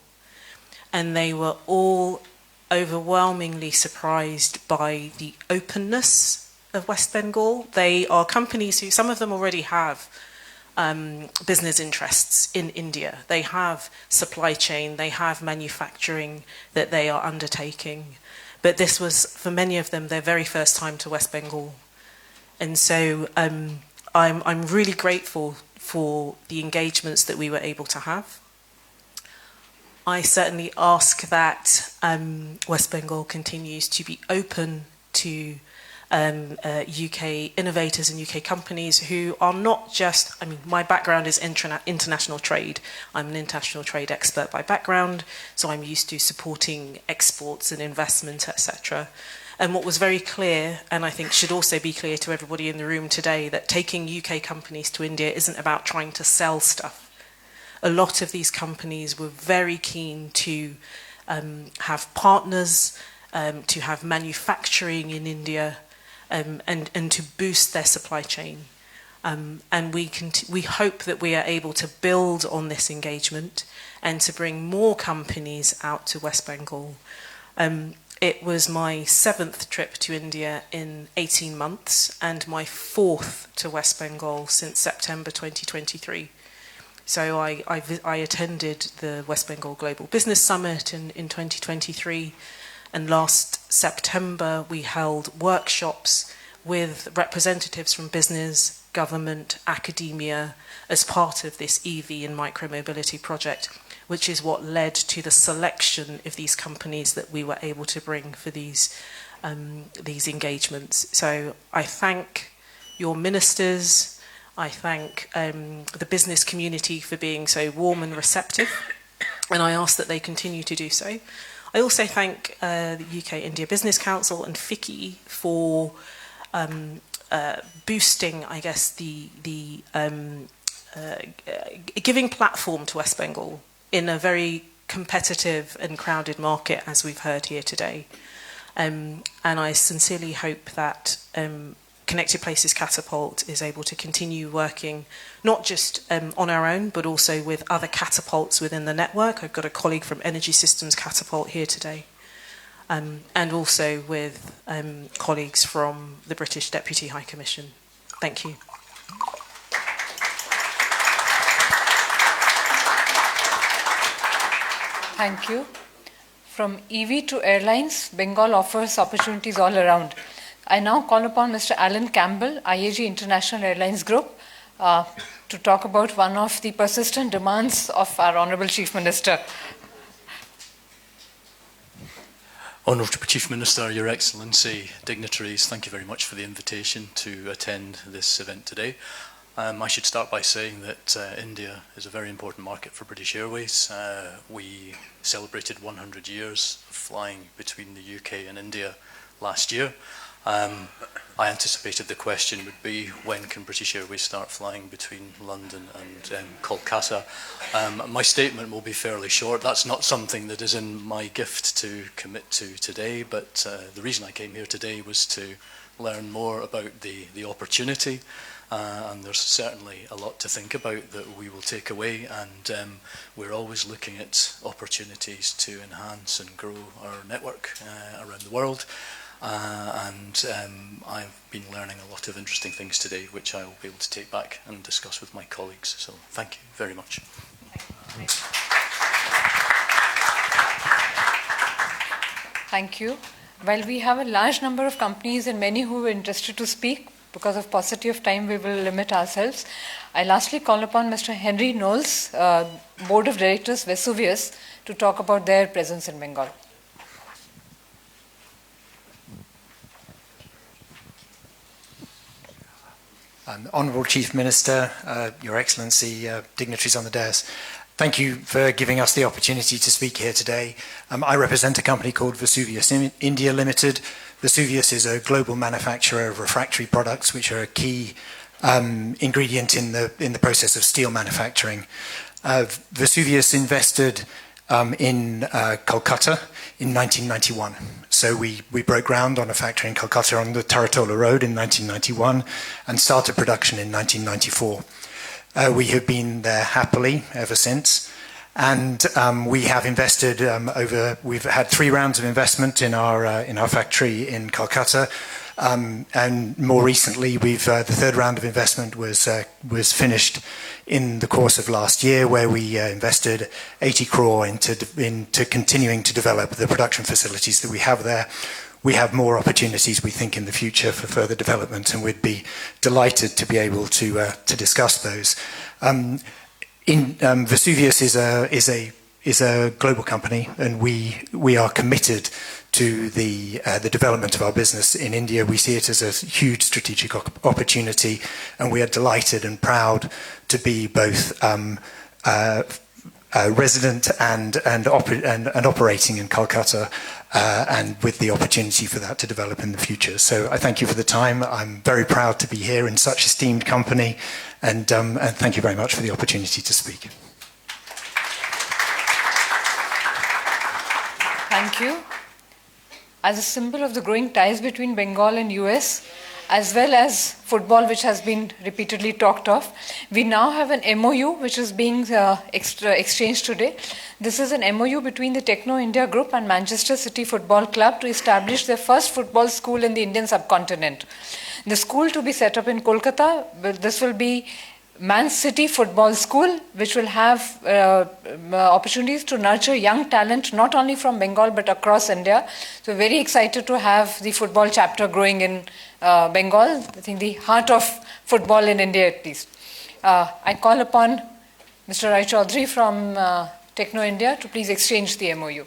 And they were all overwhelmingly surprised by the openness of West Bengal. They are companies who, some of them already have business interests in India. They have supply chain, they have manufacturing that they are undertaking. But this was, for many of them, their very first time to West Bengal. And so I'm really grateful for the engagements that we were able to have. I certainly ask that West Bengal continues to be open to UK innovators and UK companies who are not just, I mean, my background is international trade. I'm an international trade expert by background, so I'm used to supporting exports and investment, etc. And what was very clear, and I think should also be clear to everybody in the room today, that taking UK companies to India isn't about trying to sell stuff. A lot of these companies were very keen to have partners, to have manufacturing in India, and to boost their supply chain. And we hope that we are able to build on this engagement and to bring more companies out to West Bengal. It was my 7th trip to India in 18 months and my 4th to West Bengal since September 2023. So I attended the West Bengal Global Business Summit in 2023, and last September we held workshops with representatives from business, government, academia as part of this EV and micromobility project, which is what led to the selection of these companies that we were able to bring for these engagements. So I thank your ministers, I thank the business community for being so warm and receptive, and I ask that they continue to do so. I also thank the UK India Business Council and FICCI for boosting, I guess, giving platform to West Bengal in a very competitive and crowded market, as we've heard here today. And I sincerely hope that Connected Places Catapult is able to continue working not just on our own, but also with other catapults within the network. I've got a colleague from Energy Systems Catapult here today, and also with colleagues from the British Deputy High Commission. Thank you. Thank you. From EV to airlines, Bengal offers opportunities all around. I now call upon Mr. Alan Campbell, IAG International Airlines Group, to talk about one of the persistent demands of our Honourable Chief Minister. Honourable Chief Minister, Your Excellency, dignitaries, thank you very much for the invitation to attend this event today. I should start by saying that India is a very important market for British Airways. We celebrated 100 years of flying between the UK and India last year. I anticipated the question would be, when can British Airways start flying between London and Kolkata? My statement will be fairly short. That's not something that is in my gift to commit to today, but the reason I came here today was to learn more about the opportunity. And there's certainly a lot to think about that we will take away, and we're always looking at opportunities to enhance and grow our network around the world. And I've been learning a lot of interesting things today, which I will be able to take back and discuss with my colleagues. So thank you very much. Thank you. While we have a large number of companies and many who are interested to speak, because of paucity of time, we will limit ourselves. I lastly call upon Mr. Henry Knowles, Board of Directors, Vesuvius, to talk about their presence in Bengal. Honourable Chief Minister, Your Excellency, dignitaries on the dais, thank you for giving us the opportunity to speak here today. I represent a company called Vesuvius India Limited. Vesuvius is a global manufacturer of refractory products, which are a key ingredient in the process of steel manufacturing. Vesuvius invested in Kolkata in 1991. So we broke ground on a factory in Kolkata on the Taratola Road in 1991 and started production in 1994. We have been there happily ever since. And we have invested we've had 3 rounds of investment in our factory in Kolkata. And more recently, the 3rd round of investment was finished in the course of last year, where we invested 80 crore into continuing to develop the production facilities that we have there. We have more opportunities, we think, in the future for further development, and we'd be delighted to be able to discuss those. Vesuvius is a global company, and we are committed to the development of our business in India. We see it as a huge strategic opportunity, and we are delighted and proud to be both resident and operating in Calcutta, and with the opportunity for that to develop in the future. So I thank you for the time. I'm very proud to be here in such esteemed company, and thank you very much for the opportunity to speak. Thank you. As a symbol of the growing ties between Bengal and US, as well as football, which has been repeatedly talked of, we now have an MOU which is being exchanged today. This is an MOU between the Techno India Group and Manchester City Football Club to establish their first football school in the Indian subcontinent. The school to be set up in Kolkata, this will be Man City Football School, which will have opportunities to nurture young talent, not only from Bengal, but across India. So very excited to have the football chapter growing in Bengal. I think the heart of football in India, at least. I call upon Mr. Rai Chaudhary from Techno India to please exchange the MOU.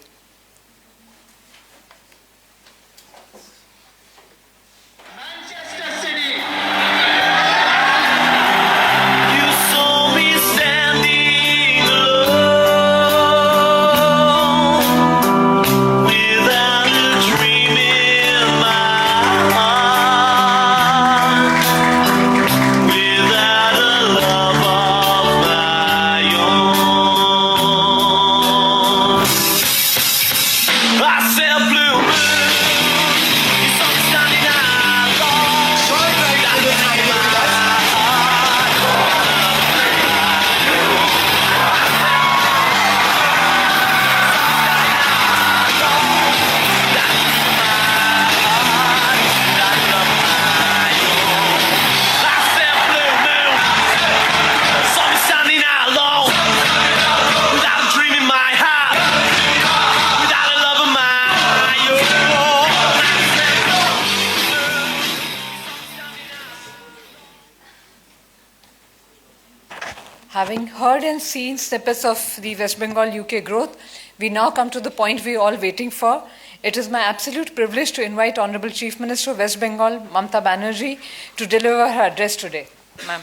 Having heard and seen snippets of the West Bengal UK growth, we now come to the point we're all waiting for. It is my absolute privilege to invite Honorable Chief Minister of West Bengal, Mamta Banerjee, to deliver her address today. Ma'am.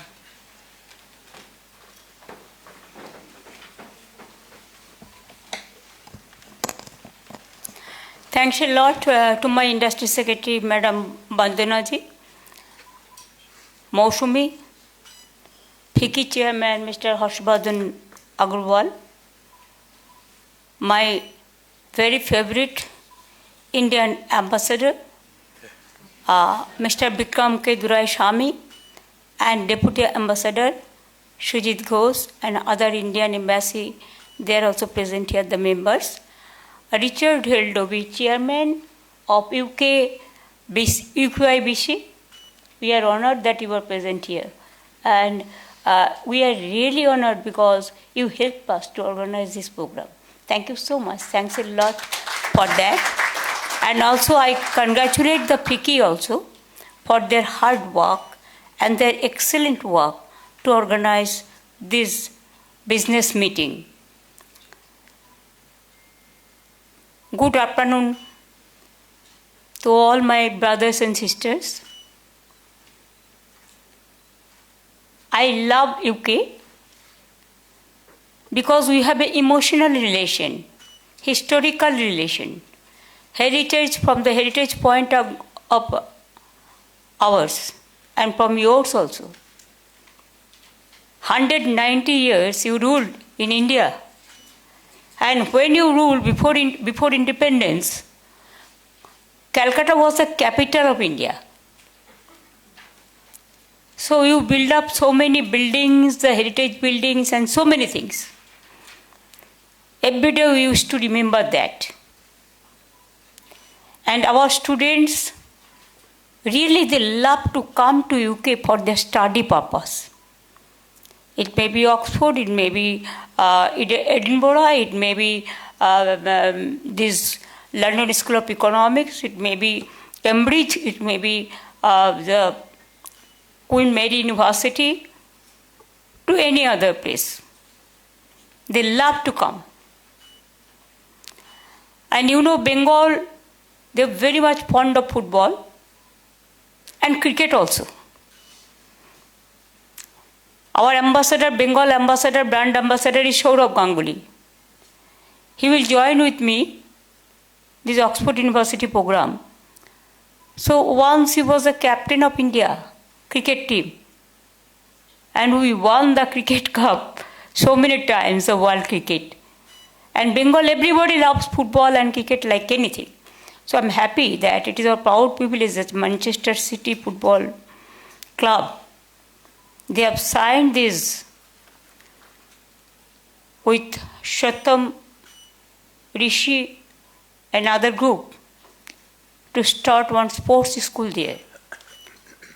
Thanks a lot to my Industry Secretary, Madam Bandana ji, Mausumi, FICCI Chairman, Mr. Harshvardhan Agrawal, my very favorite Indian Ambassador, Mr. Vikram K. Doraiswamy, and Deputy Ambassador Sujit Ghosh, and other Indian embassy, they are also present here, the members. Richard Heldoby, Chairman of UKIBC, we are honored that you are present here. And we are really honored because you helped us to organize this program. Thank you so much. Thanks a lot for that. And also I congratulate the FICCI also for their hard work and their excellent work to organize this business meeting. Good afternoon to all my brothers and sisters. I love UK because we have an emotional relation, historical relation, heritage from the heritage point of ours and from yours also. 190 years you ruled in India. And when you ruled before independence, Calcutta was the capital of India. So you build up so many buildings, the heritage buildings, and so many things. Every day we used to remember that. And our students, really they love to come to UK for their study purpose. It may be Oxford, it may be Edinburgh, it may be this London School of Economics, it may be Cambridge, it may be the Queen Mary University, to any other place. They love to come. And you know, Bengal, they're very much fond of football and cricket also. Our ambassador, Bengal ambassador, brand ambassador is Sourav Ganguly. He will join with me this Oxford University program. So once he was a captain of India cricket team, and we won the cricket cup so many times, the world cricket. And Bengal, everybody loves football and cricket like anything. So I'm happy that it is our proud privilege that Manchester City Football Club, they have signed this with Shatam, Rishi, another group to start one sports school there.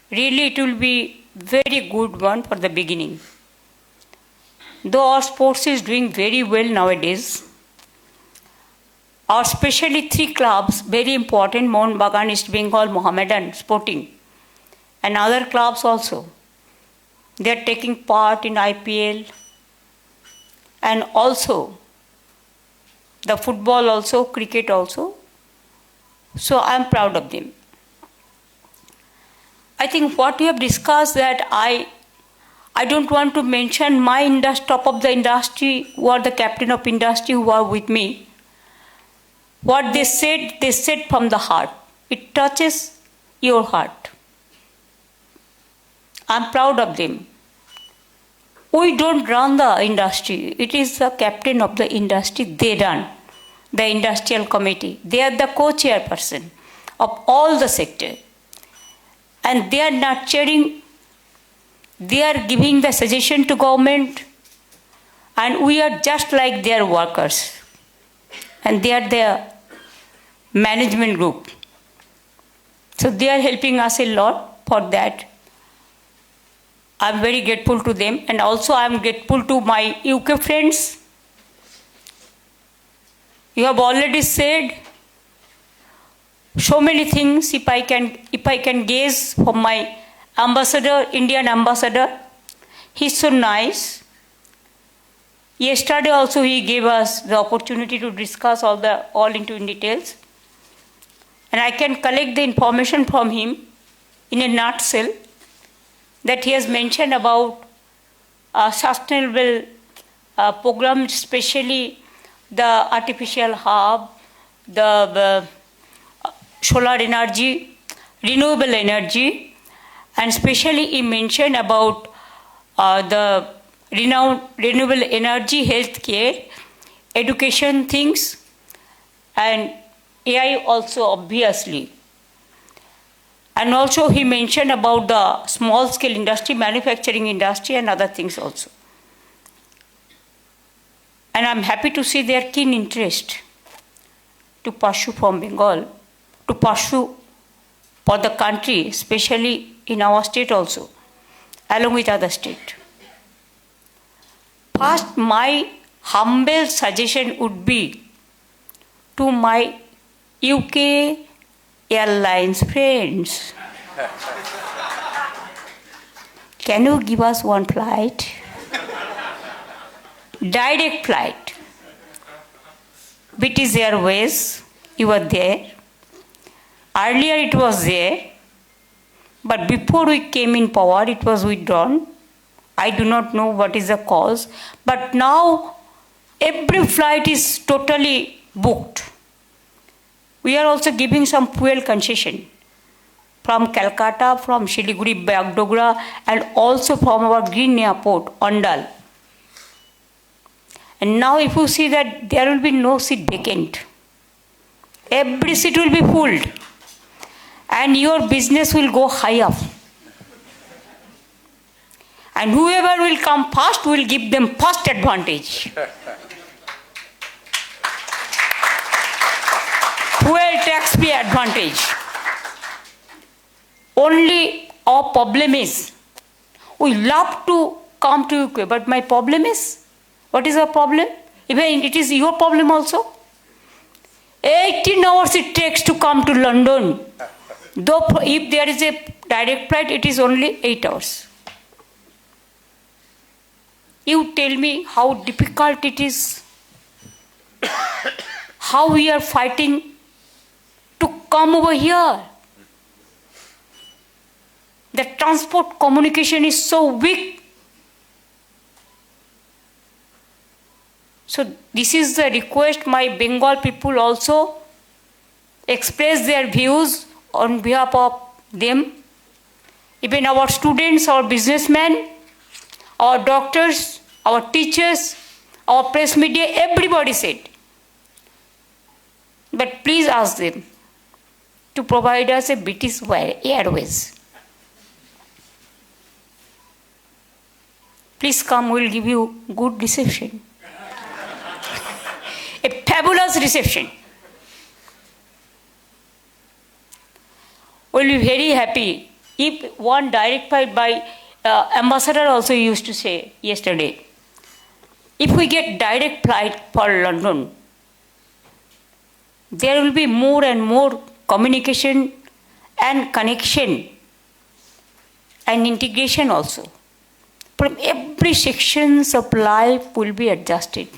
Really, it will be very good one for the beginning. Though our sports is doing very well nowadays, our especially 3 clubs, very important, Mohun Bagan, East Bengal, Mohammedan, Sporting, and other clubs also. They are taking part in IPL, and also the football also, cricket also. So I am proud of them. I think what we have discussed that I don't want to mention my top of the industry who are the captain of industry who are with me. What they said from the heart. It touches your heart. I'm proud of them. We don't run the industry. It is the captain of the industry. They run the industrial committee. They are the co-chairperson of all the sector. And they are nurturing, they are giving the suggestion to government, and we are just like their workers. And they are their management group. So they are helping us a lot for that. I'm very grateful to them, and also I'm grateful to my UK friends. You have already said so many things. If I can gaze from my ambassador, Indian ambassador, he's so nice. Yesterday also he gave us the opportunity to discuss all into details, and I can collect the information from him in a nutshell. That he has mentioned about sustainable program, especially the artificial hub, the solar energy, renewable energy, and especially he mentioned about the renewable energy, healthcare, education things, and AI also obviously. And also he mentioned about the small scale industry, manufacturing industry and other things also. And I'm happy to see their keen interest to pursue from Bengal, to pursue for the country, especially in our state also, along with other states. First, my humble suggestion would be to my UK Airlines friends. Can you give us one flight? Direct flight. British Airways, you were there. Earlier it was there, but before we came in power, it was withdrawn. I do not know what is the cause, but now every flight is totally booked. We are also giving some fuel concession from Calcutta, from Siliguri, Bagdogra, and also from our green airport, Ondal. And now if you see that there will be no seat vacant. Every seat will be full. And your business will go high up. And whoever will come first will give them first advantage. Fuel tax free advantage. Only our problem is, we love to come to UK, but my problem is, what is our problem? Even it is your problem also. 18 hours it takes to come to London. Though if there is a direct flight, it is only 8 hours. You tell me how difficult it is, how we are fighting to come over here. The transport communication is so weak. So this is the request. My Bengal people also express their views on behalf of them. Even our students, our businessmen, our doctors, our teachers, our press media, everybody said. But please ask them to provide us a British Airways. Please come, we'll give you good reception. A fabulous reception. We'll be very happy if one direct flight by ambassador also used to say yesterday. If we get direct flight for London, there will be more and more communication and connection and integration also. From every sections of life will be adjusted.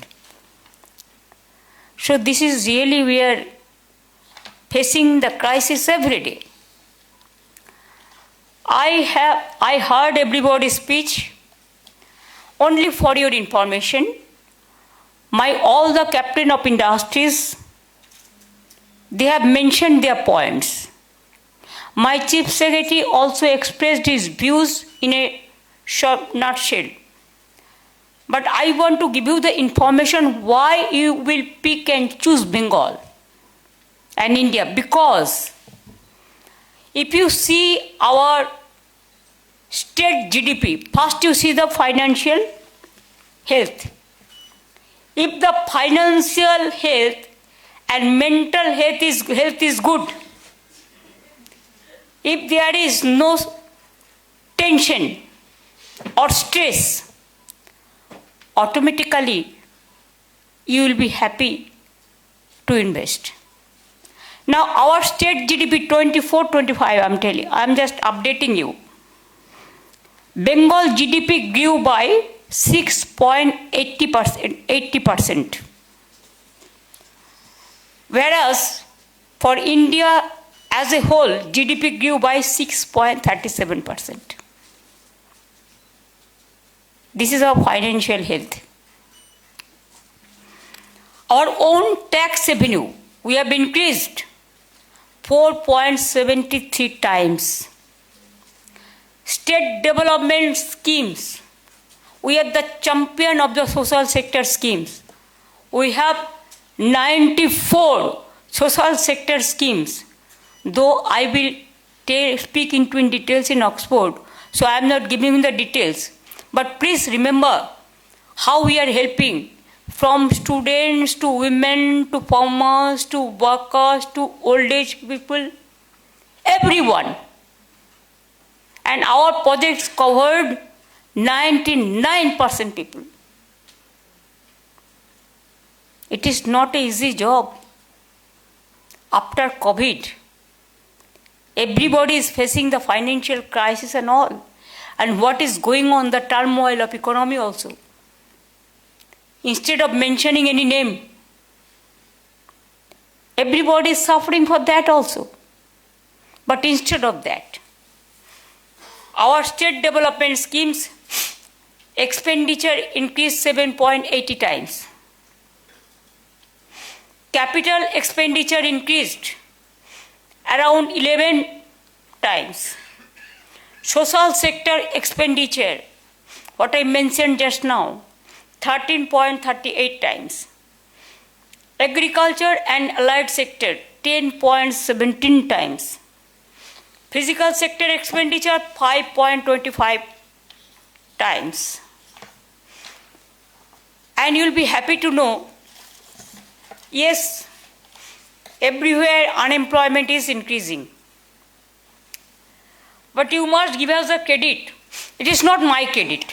So this is really, we are facing the crisis every day. I heard everybody's speech. Only for your information, all the captain of industries, they have mentioned their points. My chief secretary also expressed his views in a short nutshell. But I want to give you the information why you will pick and choose Bengal and India. Because if you see our state GDP, first you see the financial health. If the financial health and mental health is good, if there is no tension or stress, automatically you will be happy to invest. Now our state GDP 24-25, I'm telling you, I'm just updating you. Bengal GDP grew by 6.80%. Whereas for India as a whole, GDP grew by 6.37%. This is our financial health. Our own tax revenue, we have increased 4.73 times. State development schemes, we are the champion of the social sector schemes. We have 94 social sector schemes. Though I will speak in details in Oxford, so I am not giving the details. But please remember how we are helping, from students to women to farmers to workers to old age people, everyone. And our projects covered 99% people. It is not an easy job. After COVID, everybody is facing the financial crisis and all. And what is going on, the turmoil of economy also. Instead of mentioning any name, everybody is suffering for that also. But instead of that, our state development schemes expenditure increased 7.80 times. Capital expenditure increased around 11 times. Social sector expenditure, what I mentioned just now, 13.38 times. Agriculture and allied sector, 10.17 times. Physical sector expenditure, 5.25 times. And you'll be happy to know, yes, everywhere unemployment is increasing. But you must give us the credit. It is not my credit.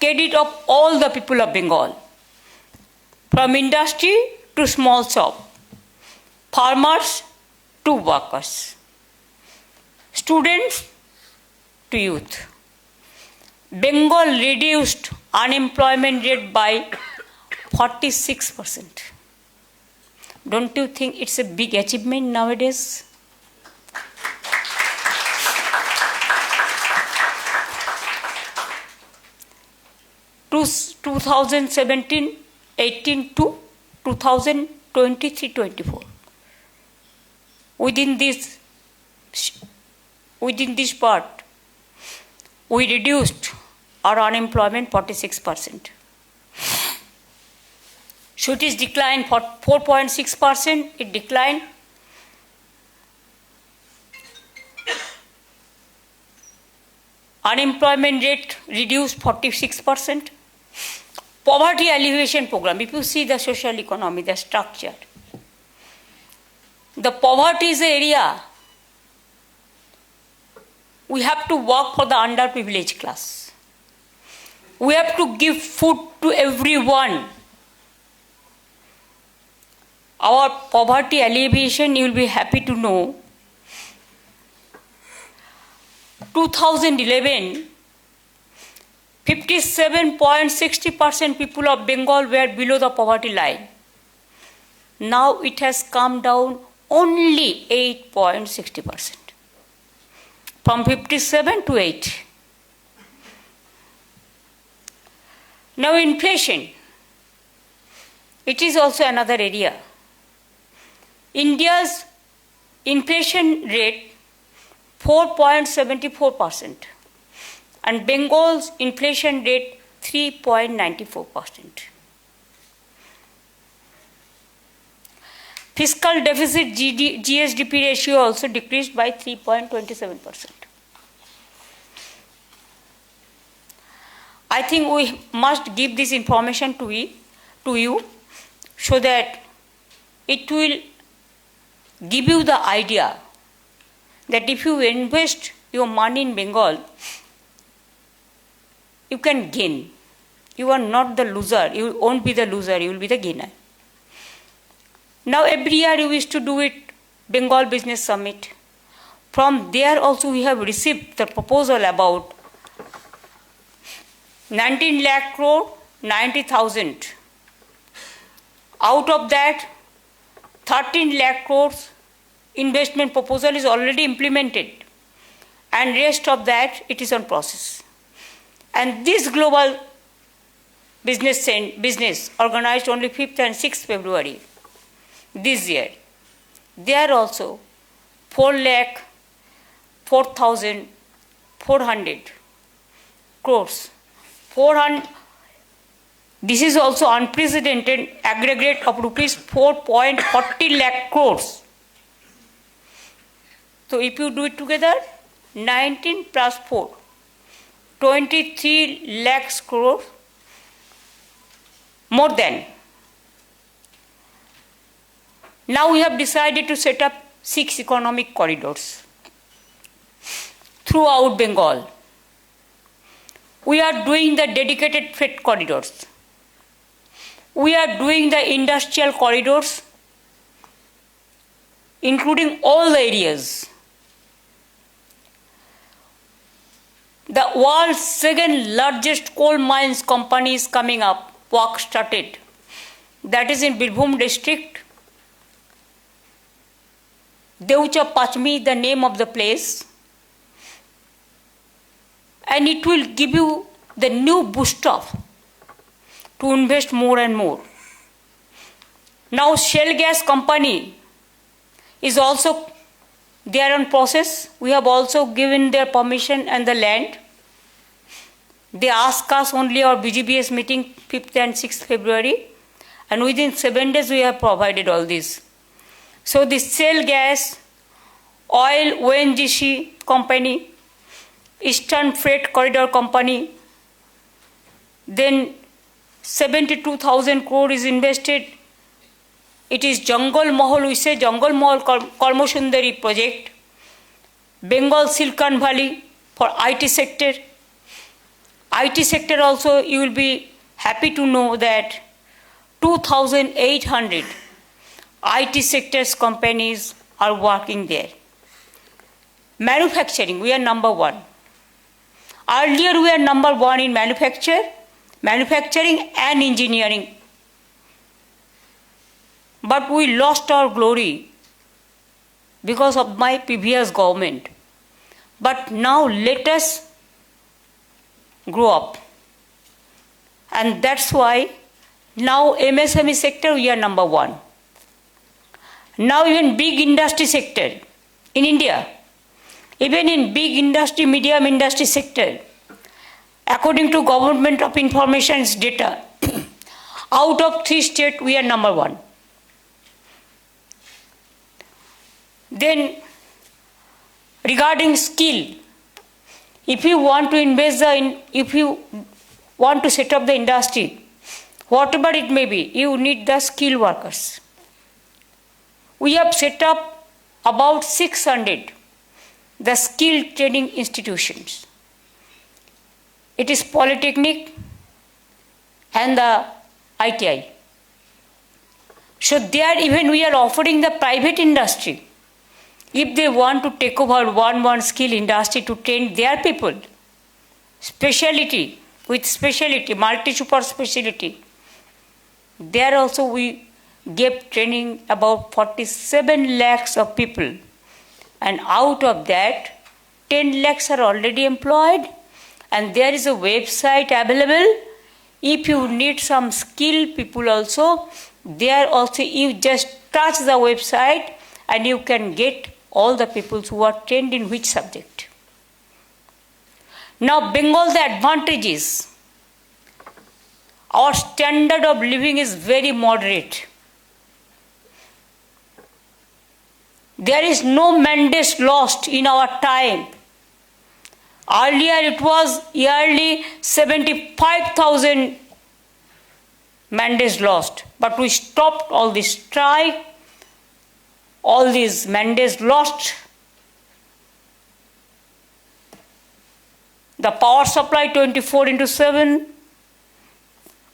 Credit of all the people of Bengal. From industry to small shop, farmers to workers, students to youth. Bengal reduced unemployment rate by 46%. Don't you think it's a big achievement nowadays? To 2017-18 to 2023-24. Within this part, we reduced our unemployment 46%. So it is declined for 4.6%, it declined. Unemployment rate reduced 46%. Poverty alleviation program, if you see the social economy, the structure, the poverty is the area we have to work for the underprivileged class. We have to give food to everyone. Our poverty alleviation, you will be happy to know, 2011, 57.60% people of Bengal were below the poverty line. now it has come down only 8.60%, from 57 to 8. Now inflation, it is also another area. India's inflation rate 4.74% and Bengal's inflation rate 3.94%. Fiscal deficit GSDP ratio also decreased by 3.27%. I think we must give this information to you so that it will give you the idea that if you invest your money in Bengal, you can gain. You are not the loser. You won't be the loser. You will be the gainer. Now every year we used to do it, Bengal Business Summit. From there also we have received the proposal about 19 lakh crore, 90,000. Out of that, 13 lakh crores investment proposal is already implemented, and rest of that it is on process. And this global business organized only 5th and 6th February this year. There also 4,04,400 crores. 400. This is also unprecedented aggregate of rupees 4.40 lakh crores. So if you do it together, 19 plus 4, 23 lakhs crore, more than. Now we have decided to set up 6 economic corridors throughout Bengal. We are doing the dedicated freight corridors. We are doing the industrial corridors, including all the areas. The world's second largest coal mines company is coming up, work started. That is in Birbhum district. Deutsche Pachmi, the name of the place. And it will give you the new boost up to invest more and more. Now Shell Gas Company is also there on process. We have also given their permission and the land. They asked us only our BGBS meeting 5th and 6th February, and within 7 days we have provided all this. So the Shell Gas, Oil ONGC Company, Eastern Freight Corridor Company, then 72,000 crore is invested. It is Jungle Mahal, we say Jungle Mahal Karma Sundari project, Bengal Silicon Valley for IT sector. IT sector also, you will be happy to know that 2,800 IT sectors companies are working there. Manufacturing, we are number 1. Earlier we were number 1 in manufacturing and engineering. But we lost our glory because of my previous government. But now let us grow up. And that's why now MSME sector we are number 1. Now even big industry sector in India, even in big industry, medium industry sector, according to Government of Information's data, out of 3 states we are number 1. Then regarding skill, if you want to invest if you want to set up the industry, whatever it may be, you need the skilled workers. We have set up about 600 the skill training institutions. It is Polytechnic and the ITI. So there even we are offering the private industry, if they want to take over one skill industry to train their people, speciality, with speciality, multi-super speciality, there also we gave training about 47 lakhs of people. And out of that, 10 lakhs are already employed. And there is a website available. If you need some skilled people also, there also you just touch the website and you can get all the people who are trained in which subject. Now, Bengal, the advantage is our standard of living is very moderate. There is no mandate lost in our time. Earlier it was yearly 75,000 mandates lost, but we stopped all this strike, all these mandates lost. The power supply 24/7.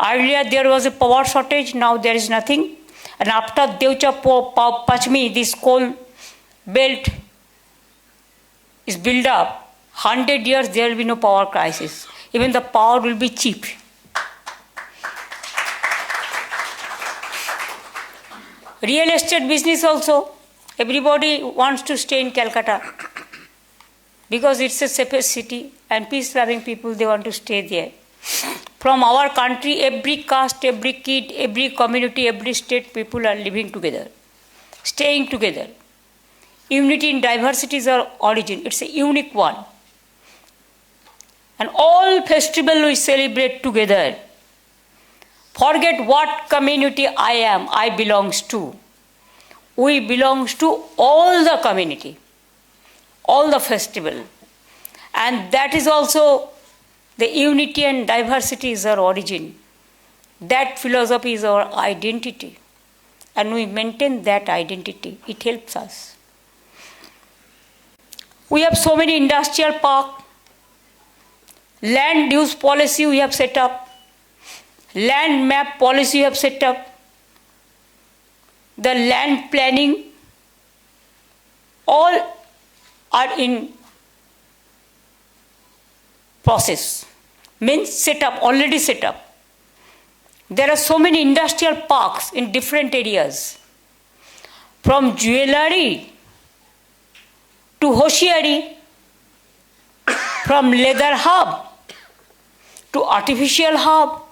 Earlier there was a power shortage, now there is nothing. And after Devcha Pachmi, this coal belt is built up, 100 years there will be no power crisis. Even the power will be cheap. Real estate business also, everybody wants to stay in Calcutta because it's a safest city and peace-loving people, they want to stay there. From our country, every caste, every kid, every community, every state, people are living together, staying together. Unity in diversity is our origin. It's a unique one. And all festivals we celebrate together. Forget what community I belongs to. We belongs to all the community, all the festival. And that is also the unity and diversity is our origin. That philosophy is our identity. And we maintain that identity. It helps us. We have so many industrial parks. Land use policy we have set up. Land map policy we have set up. The land planning, all are in process. Means set up, already set up. There are so many industrial parks in different areas. From jewelry to hosiery, from leather hub to artificial hub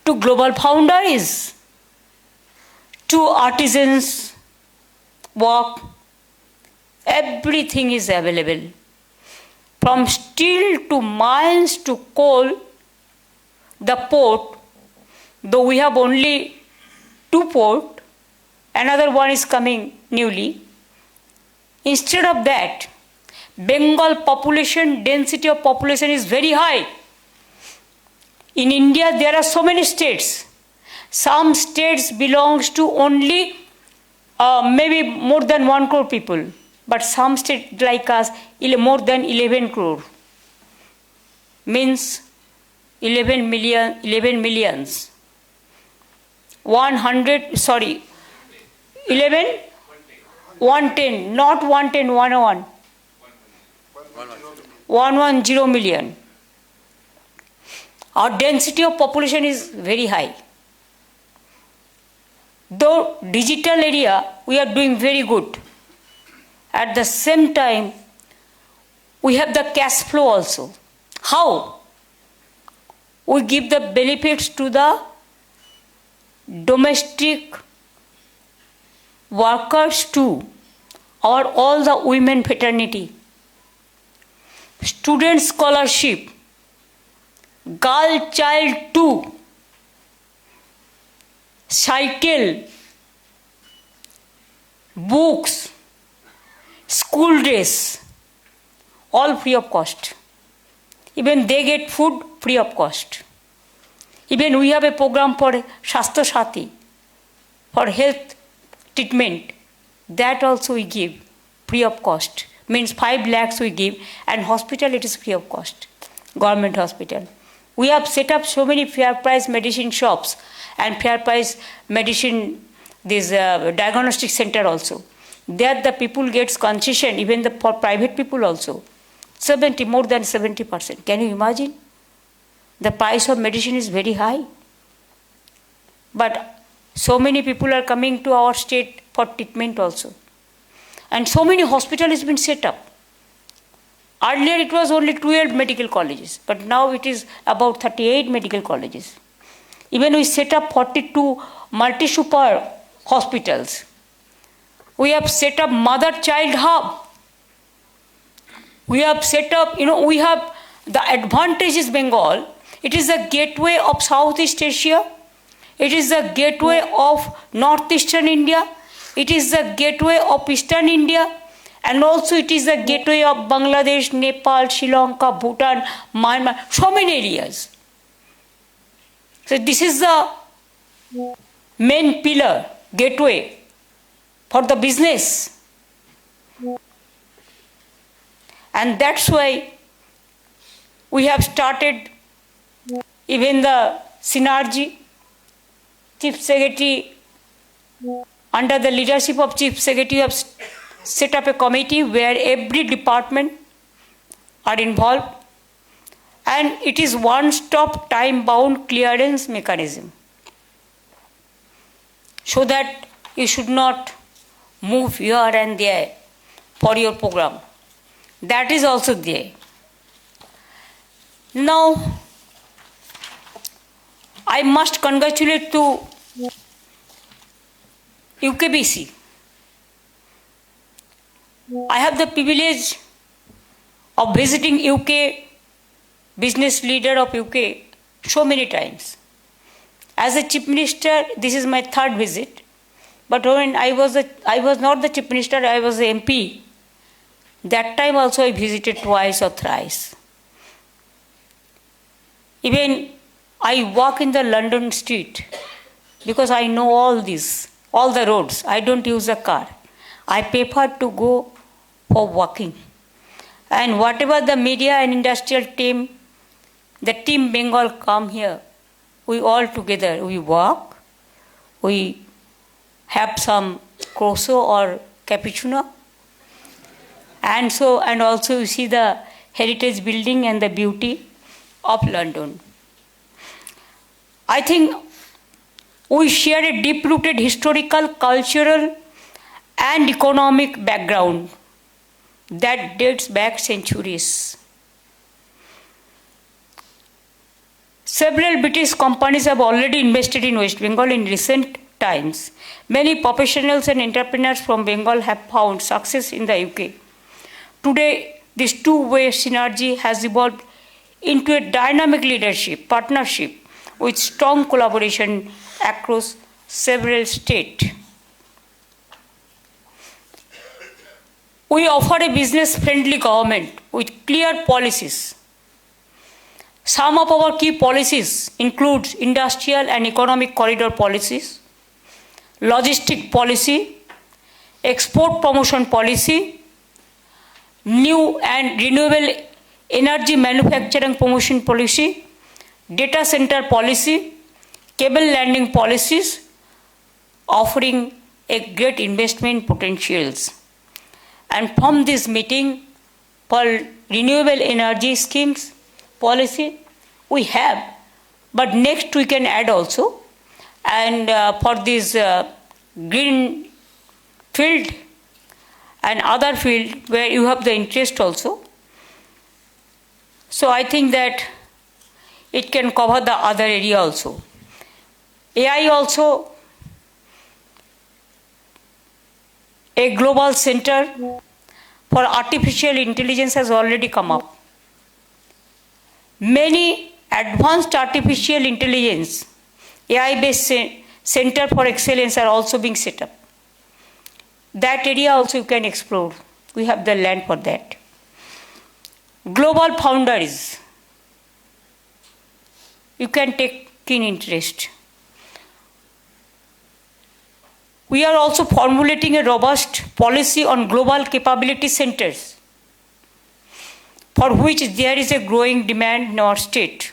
to global foundries to artisans work, everything is available. From steel to mines to coal, the port, though we have only 2 ports, another one is coming newly. Instead of that, Bengal population, density of population is very high. In India, there are so many states. Some states belongs to only maybe more than 1 crore people. But some states like us, more than 11 crore. Means 11 millions. 110, not 110, 101. 110 million. Our density of population is very high. Though digital area, we are doing very good. At the same time, we have the cash flow also. How? We give the benefits to the domestic workers too, or all the women fraternity. Student scholarship, girl child too, cycle, books, school dress, all free of cost. Even they get food free of cost. Even we have a program for Shastha Sati, for health treatment. That also we give free of cost. Means 5 lakhs we give, and hospital it is free of cost. Government hospital. We have set up so many fair price medicine shops and fair price medicine, this diagnostic center also. There the people gets concession, even for private people also. More than 70%. Can you imagine? The price of medicine is very high. But So many people are coming to our state for treatment also. And so many hospitals has been set up. Earlier it was only 12 medical colleges, but now it is about 38 medical colleges. Even we set up 42 multi-super hospitals. We have set up mother-child hub. We have set up, we have the advantage is Bengal. It is the gateway of Southeast Asia. It is the gateway of Northeastern India. It is the gateway of Eastern India. And also it is the gateway of Bangladesh, Nepal, Sri Lanka, Bhutan, Myanmar, so many areas. So this is the main pillar, gateway for the business. And that's why we have started even the synergy. Chief Secretary, under the leadership of Chief Secretary, have set up a committee where every department are involved, and it is one-stop time-bound clearance mechanism, so that you should not move here and there for your program. That is also there. Now, I must congratulate to UKBC. I have the privilege of visiting UK, business leader of UK, so many times. As a Chief Minister, this is my third visit. But when I was not the Chief Minister, I was the MP. That time also I visited twice or thrice. Even I walk in the London street because I know all this, all the roads. I don't use a car. I prefer to go for walking. And whatever the media and industrial team, the team Bengal come here, we all together, we walk, we have some croissant or cappuccino, and also you see the heritage building and the beauty of London. I think we share a deep-rooted historical, cultural, and economic background that dates back centuries. Several British companies have already invested in West Bengal in recent times. Many professionals and entrepreneurs from Bengal have found success in the UK. Today, this two-way synergy has evolved into a dynamic leadership, partnership with strong collaboration across several states. We offer a business-friendly government with clear policies. Some of our key policies include industrial and economic corridor policies, logistic policy, export promotion policy, new and renewable energy manufacturing promotion policy, data center policy, cable landing policies, offering a great investment potentials. And from this meeting, for renewable energy schemes policy, we have, but next we can add also. And for this green field and other field where you have the interest also. So I think that it can cover the other area also. AI also, a global center for artificial intelligence has already come up. Many advanced artificial intelligence, AI-based center for excellence are also being set up. That area also you can explore. We have the land for that. Global foundries, you can take keen interest. We are also formulating a robust policy on global capability centers, for which there is a growing demand in our state.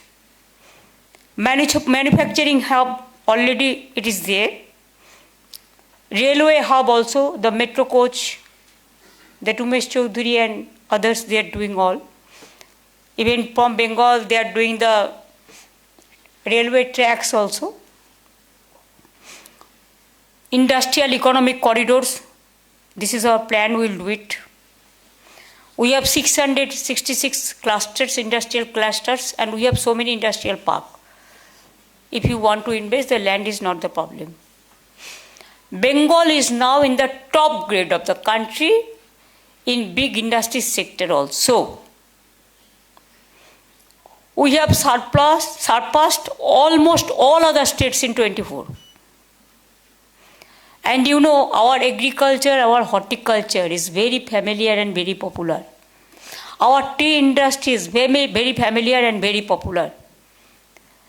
Manufacturing hub, already it is there. Railway hub also, the metro coach, the Umesh Chaudhary and others, they are doing all. Even from Bengal, they are doing the railway tracks also. industrial economic corridors. This is our plan, we'll do it. We have 666 clusters, industrial clusters, and we have so many industrial parks. If you want to invest, the land is not the problem. Bengal is now in the top grade of the country in big industry sector also. We have surpassed almost all other states in 24. And you know, our agriculture, our horticulture is very familiar and very popular. Our tea industry is very, very familiar and very popular.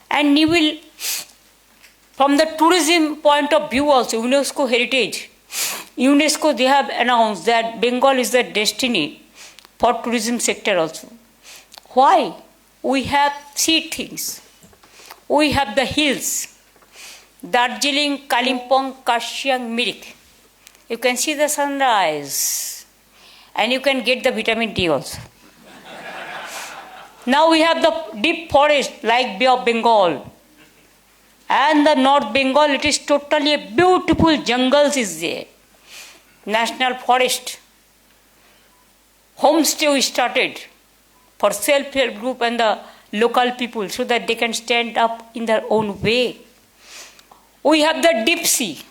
And you will, from the tourism point of view also, UNESCO heritage, UNESCO, they have announced that Bengal is the destiny for tourism sector also. Why? We have three things. We have the hills, Darjeeling, Kalimpong, Karshiang, Mirik. You can see the sunrise and you can get the vitamin D also. Now we have the deep forest like Bay of Bengal. And the North Bengal, it is totally a beautiful jungles is there. National forest. Homestay we started for self-help group and the local people so that they can stand up in their own way. We have the deep sea,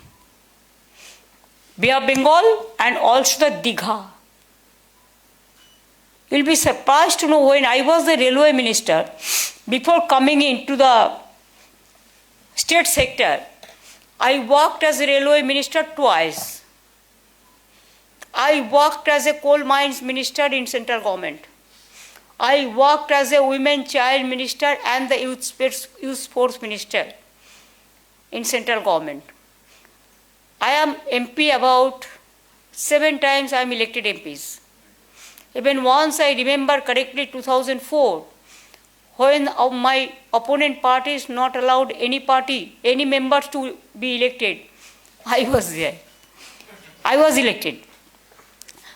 Bay of Bengal, and also the Digha. You'll be surprised to know when I was the railway minister, before coming into the state sector, I worked as a railway minister twice. I worked as a coal mines minister in central government. I worked as a women child minister and the youth sports minister in central government. I am MP about 7 times I am elected MPs. Even once I remember correctly 2004, when my opponent party is not allowed any members to be elected, I was there. I was elected.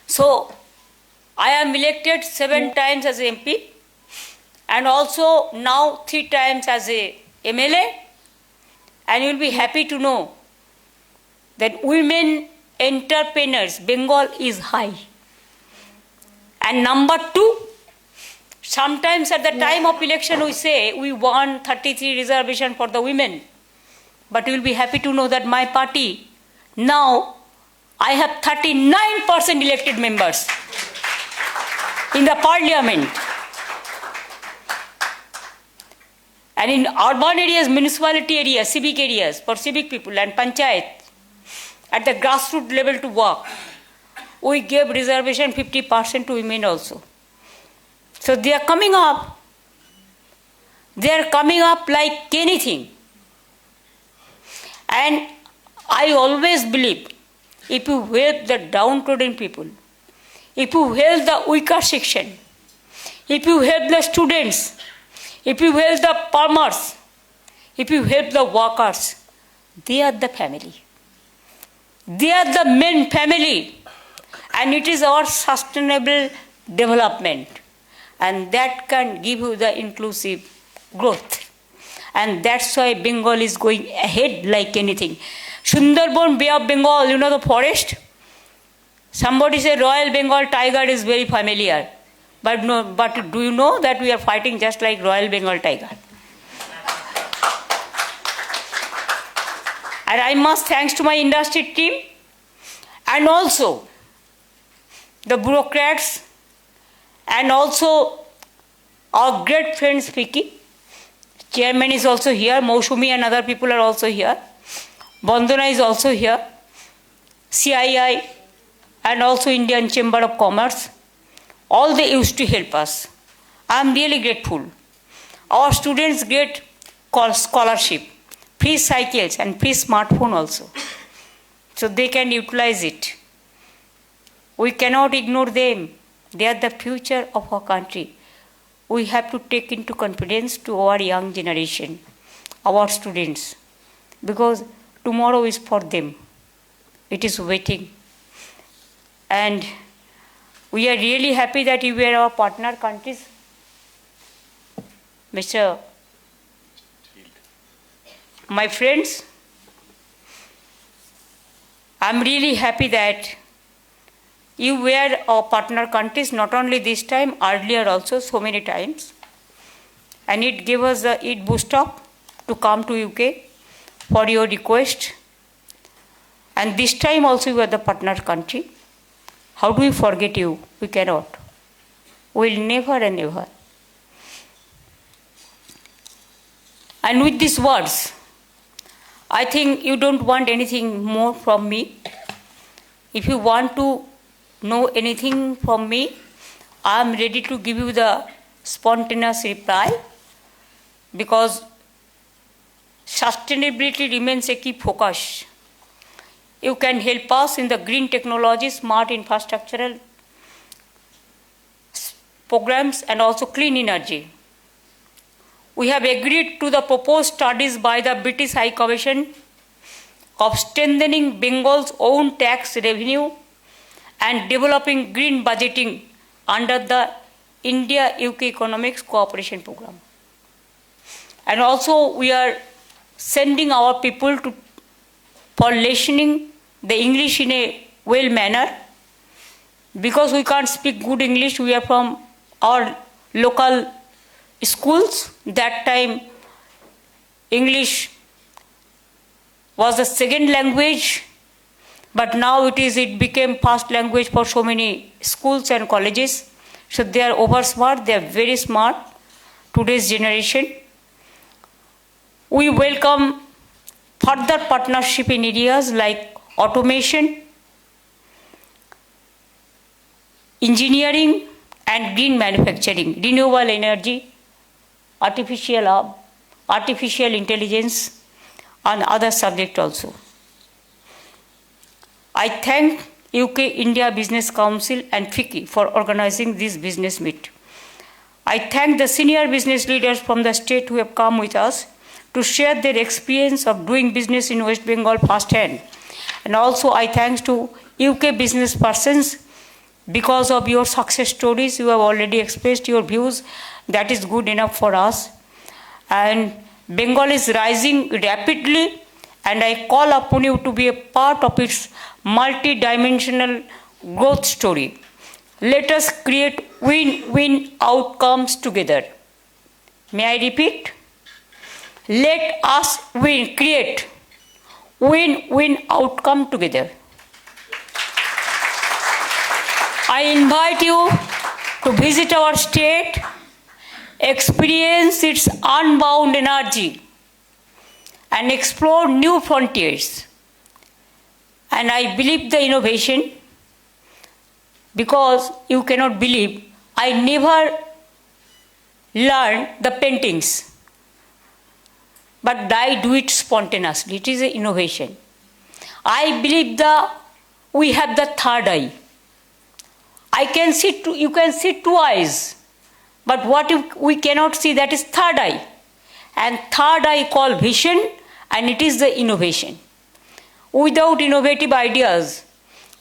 So, I am elected 7 times as a MP and also now 3 times as a MLA. And you will be happy to know that women entrepreneurs, Bengal is high. And number 2, sometimes at the time of election we say we won 33 reservation for the women. But you will be happy to know that my party, now I have 39% elected members in the parliament. And in urban areas, municipality areas, civic areas, for civic people and panchayat, at the grassroots level to work, we gave reservation 50% to women also. So they are coming up. They are coming up like anything. And I always believe, if you help the downtrodden people, if you help the weaker section, if you help the students, if you help the farmers, if you help the workers, they are the family. They are the main family. And it is our sustainable development. And that can give you the inclusive growth. And that's why Bengal is going ahead like anything. Sundarban, Bay of Bengal, you know the forest? Somebody said Royal Bengal tiger is very familiar. But do you know that we are fighting just like Royal Bengal tiger? And I must thanks to my industry team and also the bureaucrats and also our great friend Vicky. Chairman is also here, Moshumi and other people are also here. Bandana is also here, CII and also Indian Chamber of Commerce. All they used to help us. I am really grateful. Our students get scholarship, free cycles and free smartphone also. So they can utilize it. We cannot ignore them. They are the future of our country. We have to take into confidence to our young generation, our students, because tomorrow is for them. It is waiting. And we are really happy that you were our partner countries. My friends, I'm really happy that you were our partner countries, not only this time, earlier also, so many times. And it gave us it boost up to come to UK for your request. And this time also you are the partner country. How do we forget you? We cannot. We'll never and never. And with these words, I think you don't want anything more from me. If you want to know anything from me, I am ready to give you the spontaneous reply, because sustainability remains a key focus. You can help us in the green technology, smart infrastructural programs, and also clean energy. We have agreed to the proposed studies by the British High Commission of strengthening Bengal's own tax revenue and developing green budgeting under the India-UK Economics Cooperation Program. And also we are sending our people for listening the English in a well manner, because we can't speak good English. We are from our local schools. That time English was the second language, but now it became first language for so many schools and colleges. So they are over smart, they are very smart, today's generation. We welcome further partnership in areas like automation, engineering and green manufacturing, renewable energy, artificial intelligence, and other subjects also. I thank UK-India Business Council and FICCI for organizing this business meet. I thank the senior business leaders from the state who have come with us to share their experience of doing business in West Bengal firsthand. And also I thank to UK business persons. Because of your success stories, you have already expressed your views. That is good enough for us. And Bengal is rising rapidly, and I call upon you to be a part of its multi-dimensional growth story. Let us create win-win outcomes together. May I repeat? Let us create win-win outcome together. I invite you to visit our state, experience its unbound energy, and explore new frontiers. And I believe the innovation, because you cannot believe, I never learned the paintings, but I do it spontaneously. It is an innovation. I believe we have the third eye. You can see two eyes, but what we cannot see, that is third eye. And third eye called vision, and it is the innovation. Without innovative ideas,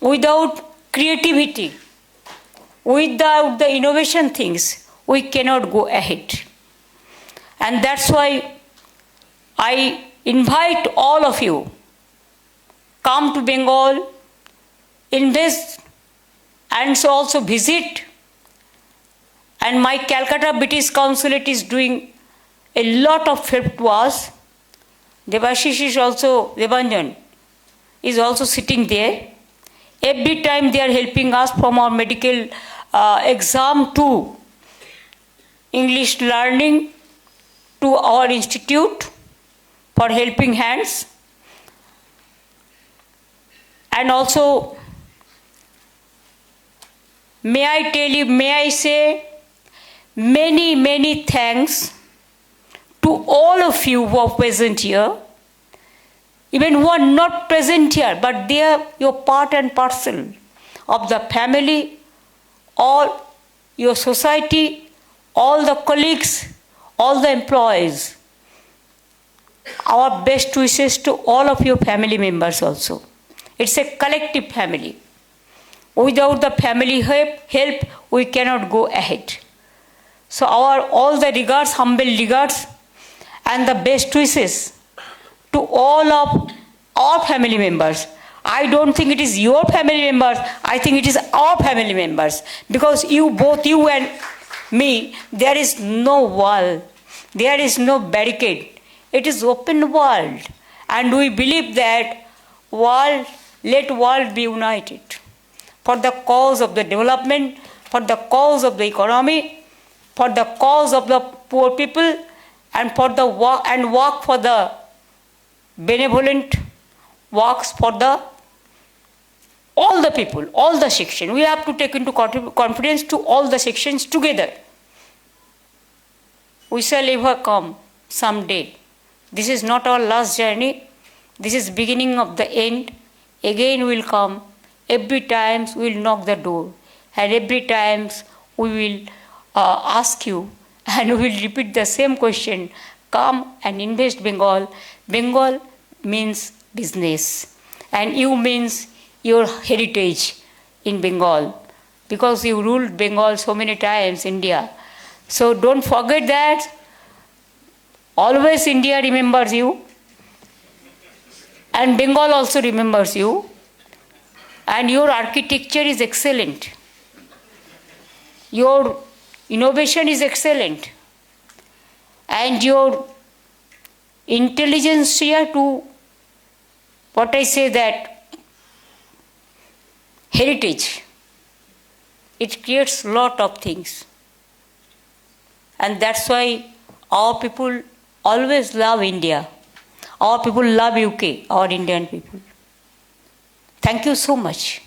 without creativity, without the innovation things, we cannot go ahead. And that's why I invite all of you, come to Bengal, invest, and so also visit. And my Calcutta British Consulate is doing a lot of help to us. Devashish is also, Devanjan is also sitting there. Every time they are helping us, from our medical exam to English learning to our institute, for helping hands. And also, may I say many, many thanks to all of you who are present here, even who are not present here, but they are your part and parcel of the family, all your society, all the colleagues, all the employees. Our best wishes to all of your family members also. It's a collective family. Without the family help, we cannot go ahead. So all the regards, humble regards, and the best wishes to all of our family members. I don't think it is your family members, I think it is our family members. Because both you and me, there is no wall, there is no barricade. It is open world. And we believe that let world be united for the cause of the development, for the cause of the economy, for the cause of the poor people, and for the work for the benevolent works for all the people, all the sections. We have to take into confidence to all the sections together. We shall ever come someday. This is not our last journey. This is beginning of the end. Again we will come. Every time we will knock the door. And every time we will ask you, and we will repeat the same question. Come and invest Bengal. Bengal means business. And you means your heritage in Bengal. Because you ruled Bengal so many times, India. So don't forget that. Always India remembers you. And Bengal also remembers you. And your architecture is excellent. Your innovation is excellent. And your intelligence here to, what I say that, heritage. It creates lot of things. And that's why our people always love India. Our people love UK, our Indian people. Thank you so much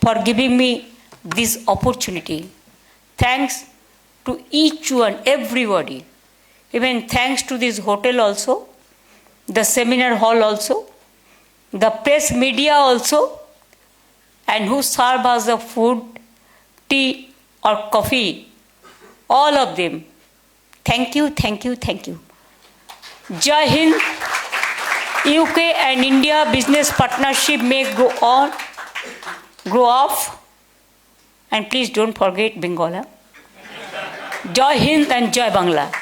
for giving me this opportunity. Thanks to each one, everybody. Even thanks to this hotel also, the seminar hall also, the press media also, and who serve us the food, tea or coffee, all of them. Thank you, thank you, thank you. Jai Hind. UK and India business partnership may grow off, and please don't forget Bengal. Jai Hind and Jai Bangla.